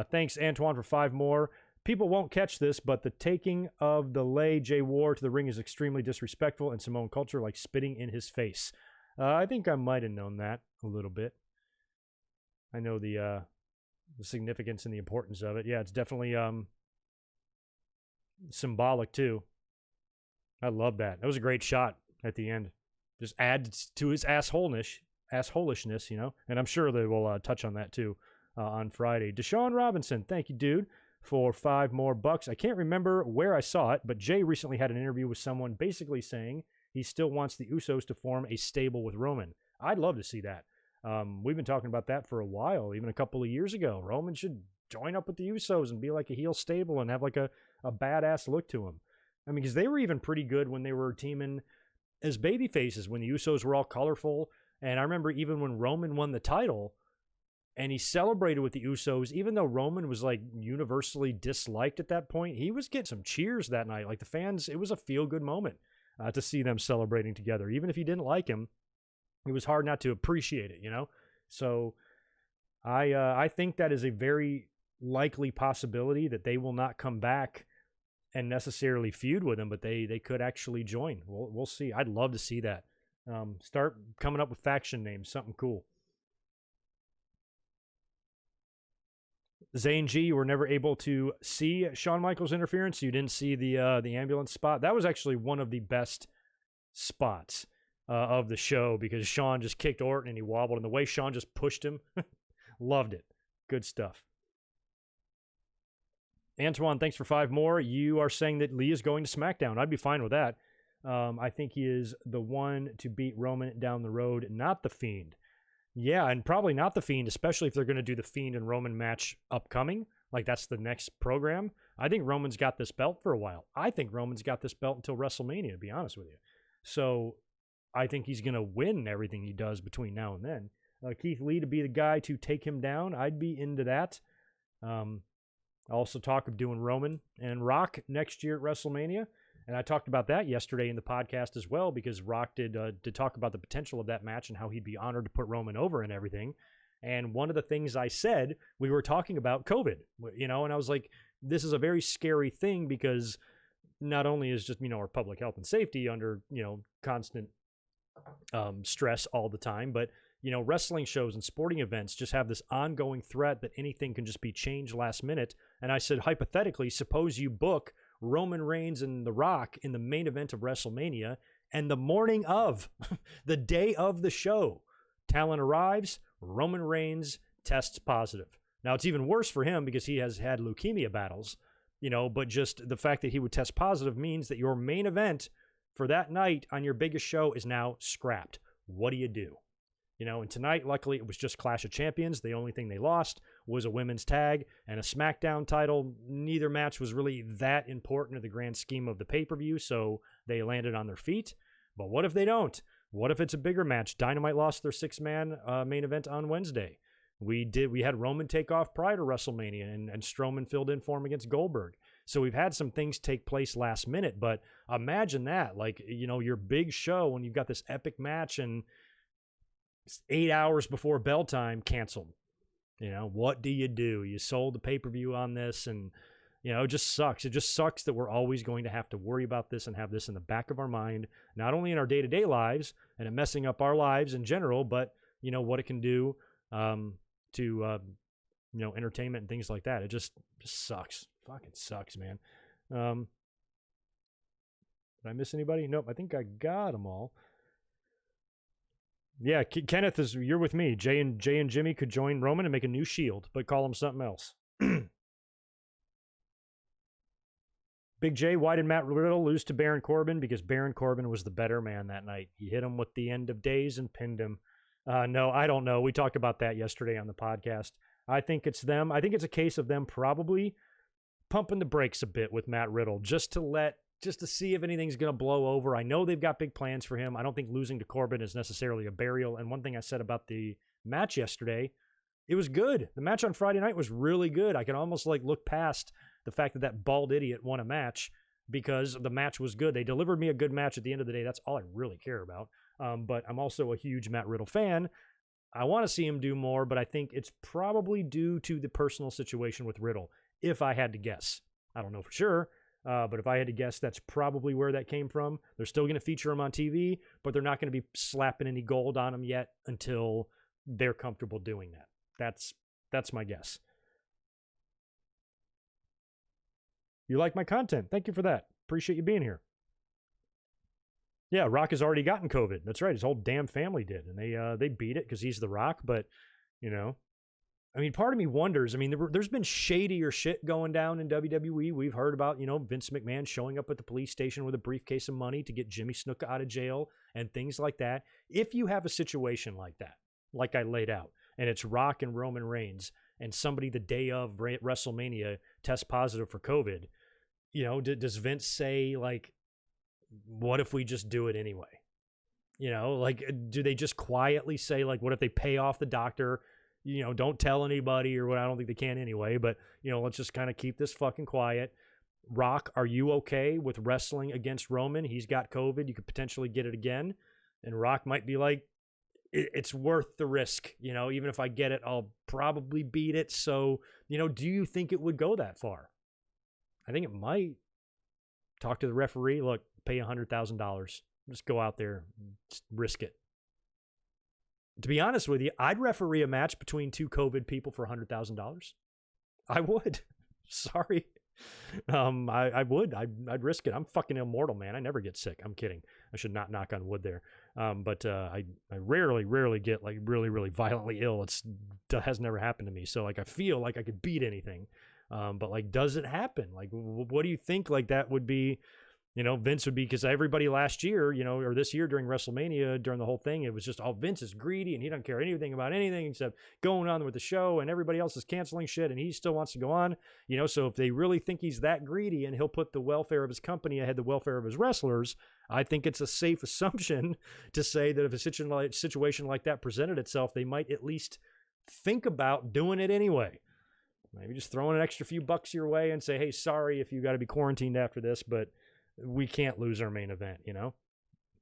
Speaker 1: Thanks, Antoine, for 5 more. People won't catch this, but the taking of the Lay Jay War to the ring is extremely disrespectful in Samoan culture, like spitting in his face. I think I might have known that a little bit. I know the significance and the importance of it. Yeah, it's definitely symbolic, too. I love that. That was a great shot at the end. just add to his assholishness, you know. And I'm sure they will touch on that too on Friday. Deshaun Robinson, thank you, dude, for $5 more. I can't remember where I saw it, but Jay recently had an interview with someone basically saying he still wants the Usos to form a stable with Roman. I'd love to see that. We've been talking about that for a while, even a couple of years ago. Roman should join up with the Usos and be like a heel stable and have like a badass look to him. I mean, because they were even pretty good when they were teaming as baby faces, when the Usos were all colorful. And I remember even when Roman won the title and he celebrated with the Usos, even though Roman was like universally disliked at that point, he was getting some cheers that night. Like the fans, it was a feel-good moment to see them celebrating together. Even if you didn't like him, it was hard not to appreciate it, you know? So I think that is a very likely possibility that they will not come back and necessarily feud with him, but they could actually join. We'll see. I'd love to see that. Start coming up with faction names, something cool. Zane G, you were never able to see Shawn Michaels' interference. You didn't see the ambulance spot. That was actually one of the best spots of the show because Shawn just kicked Orton and he wobbled, and the way Shawn just pushed him, loved it. Good stuff. Antoine, thanks for 5 more. You are saying that Lee is going to SmackDown. I'd be fine with that. I think he is the one to beat Roman down the road, not The Fiend. Yeah, and probably not The Fiend, especially if they're going to do the Fiend and Roman match upcoming. Like, that's the next program. I think Roman's got this belt for a while. I think Roman's got this belt until WrestleMania, to be honest with you. So I think he's going to win everything he does between now and then. Keith Lee to be the guy to take him down, I'd be into that. I also talk of doing Roman and Rock next year at WrestleMania. And I talked about that yesterday in the podcast as well, because Rock did talk about the potential of that match and how he'd be honored to put Roman over and everything. And one of the things I said, we were talking about COVID, you know, and I was like, this is a very scary thing because not only is just, you know, our public health and safety under, you know, constant stress all the time, but, you know, wrestling shows and sporting events just have this ongoing threat that anything can just be changed last minute. And I said, hypothetically, suppose you book Roman Reigns and The Rock in the main event of WrestleMania, and the morning of, the day of the show, talent arrives, Roman Reigns tests positive. Now, it's even worse for him because he has had leukemia battles, you know, but just the fact that he would test positive means that your main event for that night on your biggest show is now scrapped. What do you do? You know, and tonight, luckily, it was just Clash of Champions. The only thing they lost was a women's tag and a SmackDown title. Neither match was really that important in the grand scheme of the pay-per-view, so they landed on their feet. But what if they don't? What if it's a bigger match? Dynamite lost their 6-man main event on Wednesday. We had Roman take off prior to WrestleMania, and Strowman filled in for him against Goldberg. So we've had some things take place last minute, but imagine that. Like, you know, your big show when you've got this epic match and 8 hours before bell time, canceled. You know, what do? You sold the pay-per-view on this, and, you know, it just sucks. It just sucks that we're always going to have to worry about this and have this in the back of our mind, not only in our day-to-day lives and it messing up our lives in general, but, you know, what it can do to, you know, entertainment and things like that. It just sucks. Fucking sucks, man. Did I miss anybody? Nope, I think I got them all. Yeah, Kenneth, you're with me. Jay and Jimmy could join Roman and make a new Shield, but call him something else. Big J, why did Matt Riddle lose to Baron Corbin? Because Baron Corbin was the better man that night. He hit him with the end of days and pinned him. No, I don't know. We talked about that yesterday on the podcast. I think it's them. I think it's a case of them probably pumping the brakes a bit with Matt Riddle just to see if anything's going to blow over. I know they've got big plans for him. I don't think losing to Corbin is necessarily a burial. And one thing I said about the match yesterday, it was good. The match on Friday night was really good. I can almost like look past the fact that bald idiot won a match because the match was good. They delivered me a good match at the end of the day. That's all I really care about. But I'm also a huge Matt Riddle fan. I want to see him do more, but I think it's probably due to the personal situation with Riddle, if I had to guess. I don't know for sure. But if I had to guess, that's probably where that came from. They're still going to feature him on TV, but they're not going to be slapping any gold on him yet until they're comfortable doing that. That's my guess. You like my content. Thank you for that. Appreciate you being here. Yeah, Rock has already gotten COVID. That's right. His whole damn family did, and they beat it because he's The Rock. But you know, I mean, part of me wonders. I mean, there's been shadier shit going down in WWE. We've heard about, Vince McMahon showing up at the police station with a briefcase of money to get Jimmy Snuka out of jail and things like that. If you have a situation like that, like I laid out, and it's Rock and Roman Reigns, and somebody the day of WrestleMania tests positive for COVID, does Vince say, like, what if we just do it anyway? Like, do they just quietly say, like, what if they pay off the doctor? Don't tell anybody or what. I don't think they can anyway, but, let's just kind of keep this fucking quiet. Rock, are you okay with wrestling against Roman? He's got COVID. You could potentially get it again. And Rock might be like, it's worth the risk. Even if I get it, I'll probably beat it. So, do you think it would go that far? I think it might. Talk to the referee. Look, pay $100,000. Just go out there, just risk it. To be honest with you, I'd referee a match between two COVID people for $100,000. I would. Sorry. I would. I'd risk it. I'm fucking immortal, man. I never get sick. I'm kidding. I should not knock on wood there. But I rarely get like really, really violently ill. That has never happened to me. So like I feel like I could beat anything. But like, does it happen? Like, what do you think? Like that would be, Vince would be, because everybody last year, or this year during WrestleMania, during the whole thing, it was just, oh, Vince is greedy and he doesn't care anything about anything except going on with the show, and everybody else is canceling shit and he still wants to go on, so if they really think he's that greedy and he'll put the welfare of his company ahead the welfare of his wrestlers, I think it's a safe assumption to say that if a situation like that presented itself, they might at least think about doing it anyway. Maybe just throwing an extra few bucks your way and say, hey, sorry if you got to be quarantined after this, but we can't lose our main event,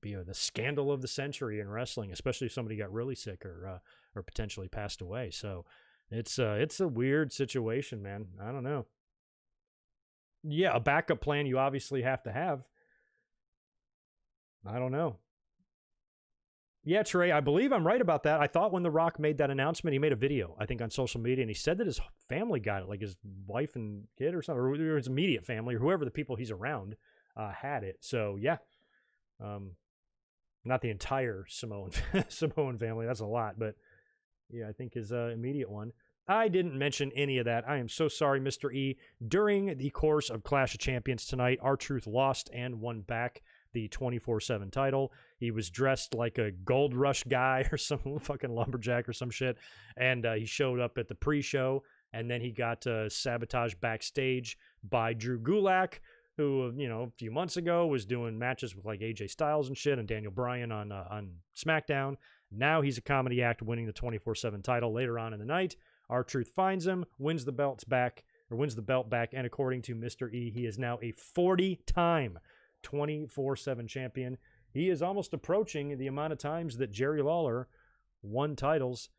Speaker 1: be the scandal of the century in wrestling, especially if somebody got really sick or potentially passed away. So it's a weird situation, man. I don't know. Yeah, a backup plan you obviously have to have. I don't know. Yeah, Trey, I believe I'm right about that. I thought when The Rock made that announcement, he made a video, I think, on social media, and he said that his family got it, like his wife and kid or something, or his immediate family, or whoever the people he's around had it. So, yeah. Not the entire Samoan family. That's a lot, but yeah, I think his immediate one. I didn't mention any of that. I am so sorry, Mr. E. During the course of Clash of Champions tonight, R-Truth lost and won back the 24/7 title. He was dressed like a Gold Rush guy or some fucking lumberjack or some shit, and he showed up at the pre-show, and then he got sabotaged backstage by Drew Gulak, who, a few months ago was doing matches with like AJ Styles and shit and Daniel Bryan on SmackDown. Now he's a comedy act winning the 24/7 title later on in the night. R-Truth finds him, wins the belt back, and according to Mr. E, he is now a 40-time 24/7 champion. He is almost approaching the amount of times that Jerry Lawler won titles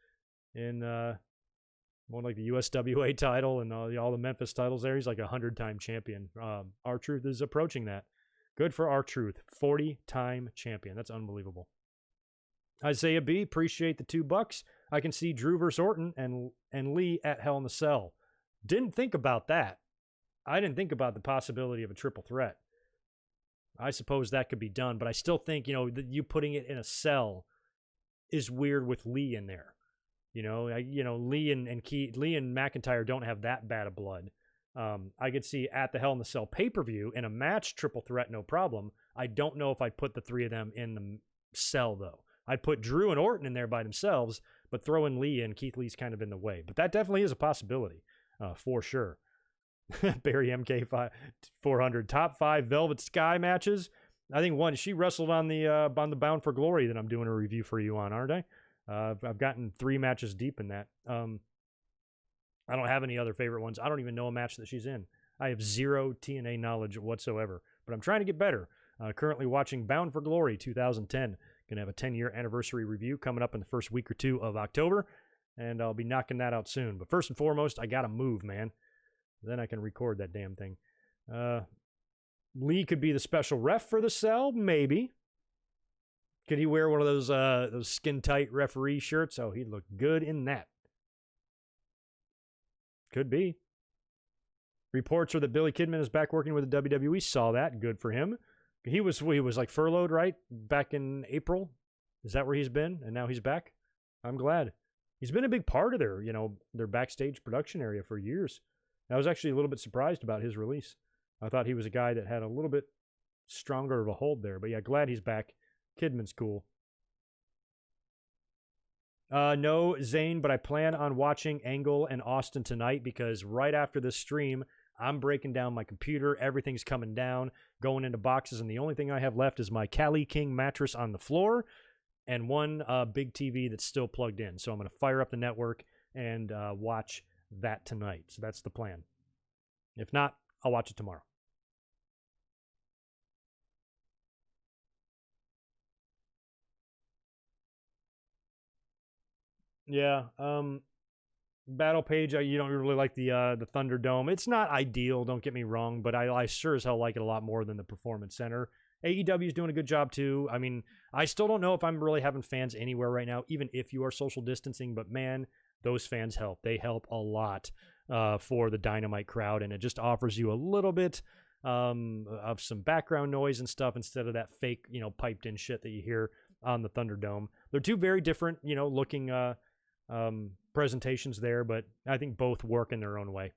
Speaker 1: in more like the USWA title and all the Memphis titles there. He's like a 100-time champion. R-Truth is approaching that. Good for R-Truth. 40-time champion. That's unbelievable. Isaiah B, appreciate the $2. I can see Drew versus Orton and Lee at Hell in the Cell. Didn't think about that. I didn't think about the possibility of a triple threat. I suppose that could be done, but I still think, you putting it in a cell is weird with Lee in there. Lee and McIntyre don't have that bad of blood. I could see at the Hell in the Cell pay-per-view in a match triple threat, no problem. I don't know if I'd put the three of them in the cell, though. I'd put Drew and Orton in there by themselves, but throw in Lee and Keith Lee's kind of in the way. But that definitely is a possibility, for sure. Barry MK 400 top 5 Velvet Sky matches. I think one, she wrestled on the Bound for Glory that I'm doing a review for you on, aren't I? I've gotten 3 matches deep in that. I don't have any other favorite ones. I don't even know a match that she's in. I have zero TNA knowledge whatsoever, but I'm trying to get better. Currently watching Bound for Glory 2010. Going to have a 10-year anniversary review coming up in the first week or 2 of October, and I'll be knocking that out soon. But first and foremost, I got to move, man. Then I can record that damn thing. Lee could be the special ref for the cell, maybe. Could he wear one of those skin-tight referee shirts? Oh, he'd look good in that. Could be. Reports are that Billy Kidman is back working with the WWE. Saw that. Good for him. He was like furloughed, right? Back in April. Is that where he's been? And now he's back? I'm glad. He's been a big part of their, their backstage production area for years. I was actually a little bit surprised about his release. I thought he was a guy that had a little bit stronger of a hold there. But yeah, glad he's back. Kidman's cool. No, Zane, but I plan on watching Angle and Austin tonight because right after this stream, I'm breaking down my computer. Everything's coming down, going into boxes, and the only thing I have left is my Cali King mattress on the floor and one big TV that's still plugged in. So I'm going to fire up the network and watch that tonight. So that's the plan. If not, I'll watch it tomorrow. Yeah, Battle Page, you don't really like the Thunderdome. It's not ideal, don't get me wrong, but I sure as hell like it a lot more than the Performance Center. AEW is doing a good job too. I mean, I still don't know if I'm really having fans anywhere right now, even if you are social distancing, but man, those fans help. They help a lot for the Dynamite crowd, and it just offers you a little bit of some background noise and stuff instead of that fake, piped in shit that you hear on the Thunderdome. They're two very different, looking presentations there, but I think both work in their own way.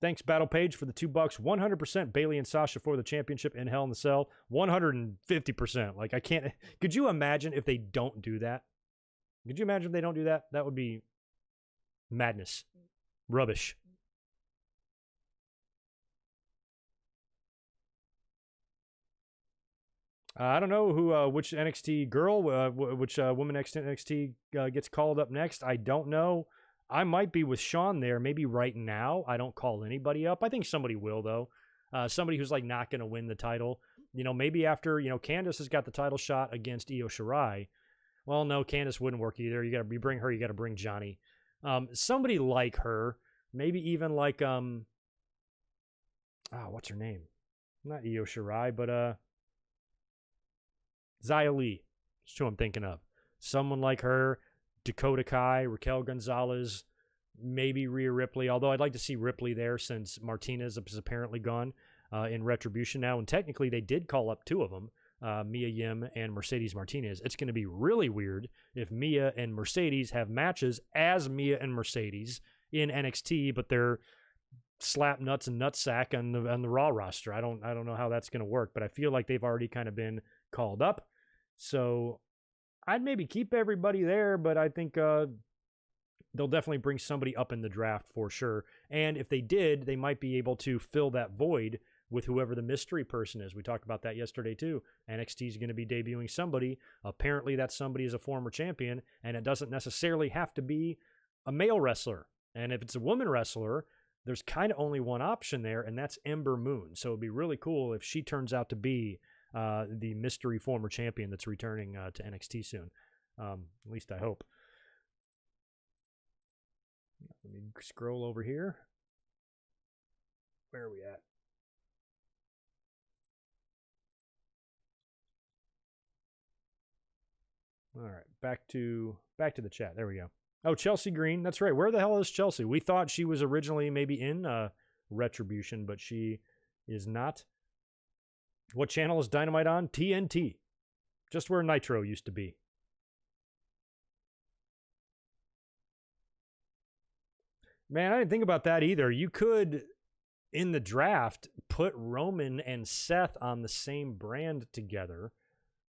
Speaker 1: Thanks, Battle Page, for the $2. 100% Bailey and Sasha for the championship in Hell in the Cell. 150%. Like, I can't. Could you imagine if they don't do that? Could you imagine if they don't do that? That would be madness. Rubbish. I don't know which NXT girl, which woman NXT gets called up next. I don't know. I might be with Shawn there, maybe right now. I don't call anybody up. I think somebody will, though. Somebody who's like not going to win the title. Maybe after, Candice has got the title shot against Io Shirai. Well, no, Candice wouldn't work either. You bring her, you got to bring Johnny. Somebody like her, maybe even like, what's her name? Not Io Shirai, but, Xia Li. That's who I'm thinking of. Someone like her, Dakota Kai, Raquel Gonzalez, maybe Rhea Ripley, although I'd like to see Ripley there since Martinez is apparently gone in Retribution now, and technically they did call up two of them, Mia Yim and Mercedes Martinez. It's going to be really weird if Mia and Mercedes have matches as Mia and Mercedes in NXT, but they're slap nuts and nutsack on the Raw roster. I don't know how that's going to work, but I feel like they've already kind of been called up. So I'd maybe keep everybody there, but I think they'll definitely bring somebody up in the draft for sure. And if they did, they might be able to fill that void with whoever the mystery person is. We talked about that yesterday too. NXT is going to be debuting somebody. Apparently that somebody is a former champion, and it doesn't necessarily have to be a male wrestler. And if it's a woman wrestler, there's kind of only one option there, and that's Ember Moon. So it'd be really cool if she turns out to be the mystery former champion that's returning to NXT soon. At least I hope. Let me scroll over here. Where are we at? All right, back to the chat. There we go. Oh, Chelsea Green. That's right. Where the hell is Chelsea? We thought she was originally maybe in Retribution, but she is not. What channel is Dynamite on? TNT. Just where Nitro used to be. Man, I didn't think about that either. You could, in the draft, put Roman and Seth on the same brand together.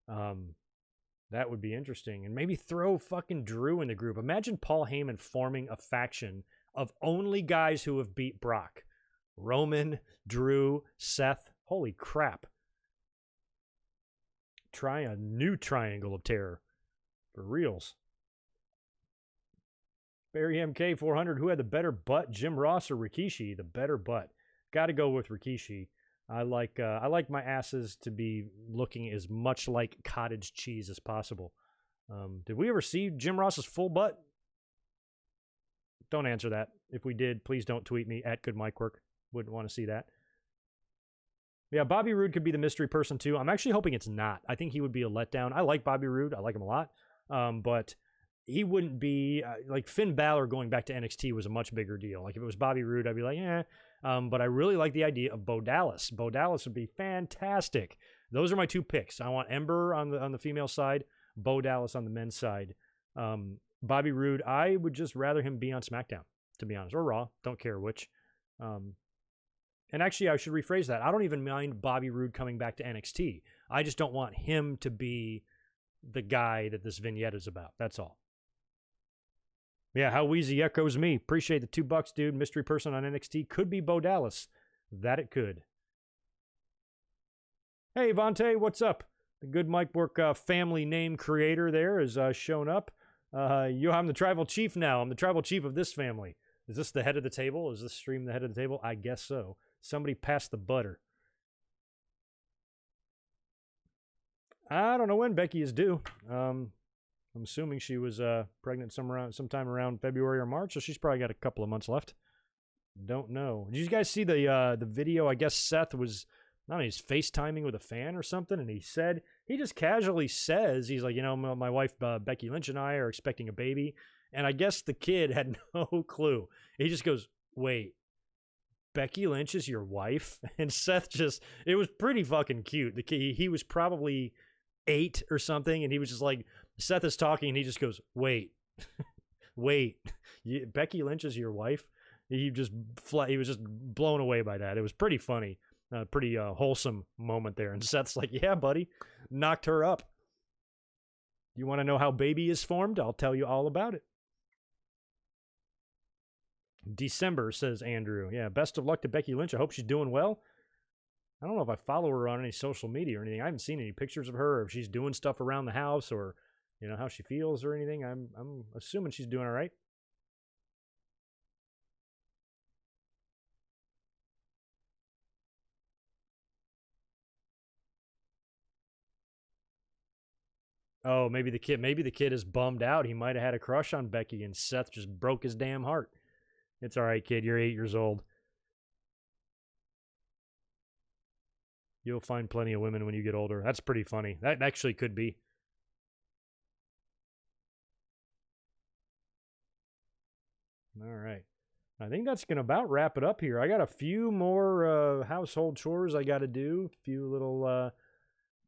Speaker 1: That would be interesting. And maybe throw fucking Drew in the group. Imagine Paul Heyman forming a faction of only guys who have beat Brock. Roman, Drew, Seth. Holy crap. Try a new triangle of terror. For reals. Barry MK 400. Who had the better butt, Jim Ross or Rikishi? The better butt. Got to go with Rikishi. I like my asses to be looking as much like cottage cheese as possible. Did we ever see Jim Ross's full butt? Don't answer that. If we did, please don't tweet me at GoodMicWork. Wouldn't want to see that. Yeah, Bobby Roode could be the mystery person too. I'm actually hoping it's not. I think he would be a letdown. I like Bobby Roode. I like him a lot. But he wouldn't be like Finn Balor going back to NXT was a much bigger deal. Like if it was Bobby Roode, I'd be like, eh. But I really like the idea of Bo Dallas. Bo Dallas would be fantastic. Those are my two picks. I want Ember on the female side, Bo Dallas on the men's side. Bobby Roode, I would just rather him be on SmackDown, to be honest, or Raw. Don't care which. And actually, I should rephrase that. I don't even mind Bobby Roode coming back to NXT. I just don't want him to be the guy that this vignette is about. That's all. Yeah, how Wheezy echoes me. Appreciate the $2, dude. Mystery person on NXT could be Bo Dallas. That it could. Hey, Vontae, what's up? The Good Mike Work family name creator there has shown up. I'm the tribal chief now. I'm the tribal chief of this family. Is this the head of the table? Is this stream the head of the table? I guess so. Somebody pass the butter. I don't know when Becky is due. I'm assuming she was pregnant sometime around February or March, so she's probably got a couple of months left. Don't know. Did you guys see the video? I guess Seth was, I don't know, he's FaceTiming with a fan or something, and he just casually says, he's like, my wife Becky Lynch and I are expecting a baby, and I guess the kid had no clue. He just goes, wait, Becky Lynch is your wife? And Seth it was pretty fucking cute. The kid, he was probably 8 or something, and he was just like, Seth is talking, and he just goes, wait, Becky Lynch is your wife? He was just blown away by that. It was pretty funny, pretty wholesome moment there. And Seth's like, yeah, buddy, knocked her up. You want to know how baby is formed? I'll tell you all about it. December, says Andrew. Yeah, best of luck to Becky Lynch. I hope she's doing well. I don't know if I follow her on any social media or anything. I haven't seen any pictures of her, or if she's doing stuff around the house, or how she feels or anything. I'm assuming she's doing all right. Oh, maybe the kid is bummed out. He might have had a crush on Becky, and Seth just broke his damn heart. It's all right, kid. You're 8 years old. You'll find plenty of women when you get older. That's pretty funny. That actually could be. All right. I think that's going to about wrap it up here. I got a few more household chores I got to do. A few little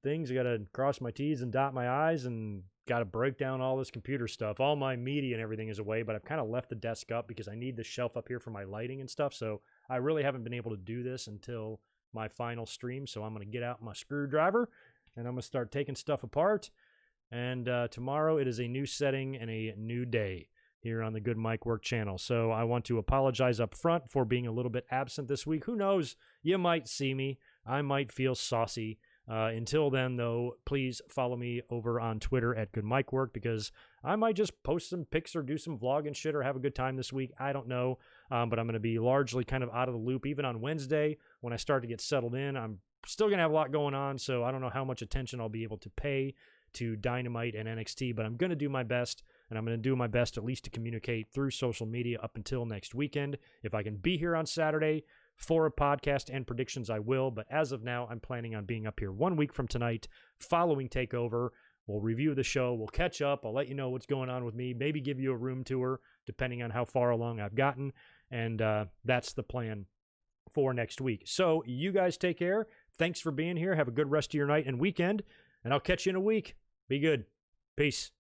Speaker 1: things. I got to cross my T's and dot my I's, and got to break down all this computer stuff. All my media and everything is away, but I've kind of left the desk up because I need the shelf up here for my lighting and stuff. So I really haven't been able to do this until my final stream. So I'm going to get out my screwdriver, and I'm going to start taking stuff apart. And tomorrow it is a new setting and a new day here on the Good Mike Work channel. So I want to apologize up front for being a little bit absent this week. Who knows? You might see me. I might feel saucy. Until then, though, please follow me over on Twitter at Good Mike Work, because I might just post some pics or do some vlogging shit or have a good time this week. I don't know. But I'm going to be largely kind of out of the loop. Even on Wednesday, when I start to get settled in, I'm still going to have a lot going on. So I don't know how much attention I'll be able to pay to Dynamite and NXT, but I'm going to do my best. And I'm going to do my best at least to communicate through social media up until next weekend. If I can be here on Saturday for a podcast and predictions, I will. But as of now, I'm planning on being up here 1 week from tonight, following TakeOver. We'll review the show. We'll catch up. I'll let you know what's going on with me. Maybe give you a room tour, depending on how far along I've gotten. And that's the plan for next week. So you guys take care. Thanks for being here. Have a good rest of your night and weekend. And I'll catch you in a week. Be good. Peace.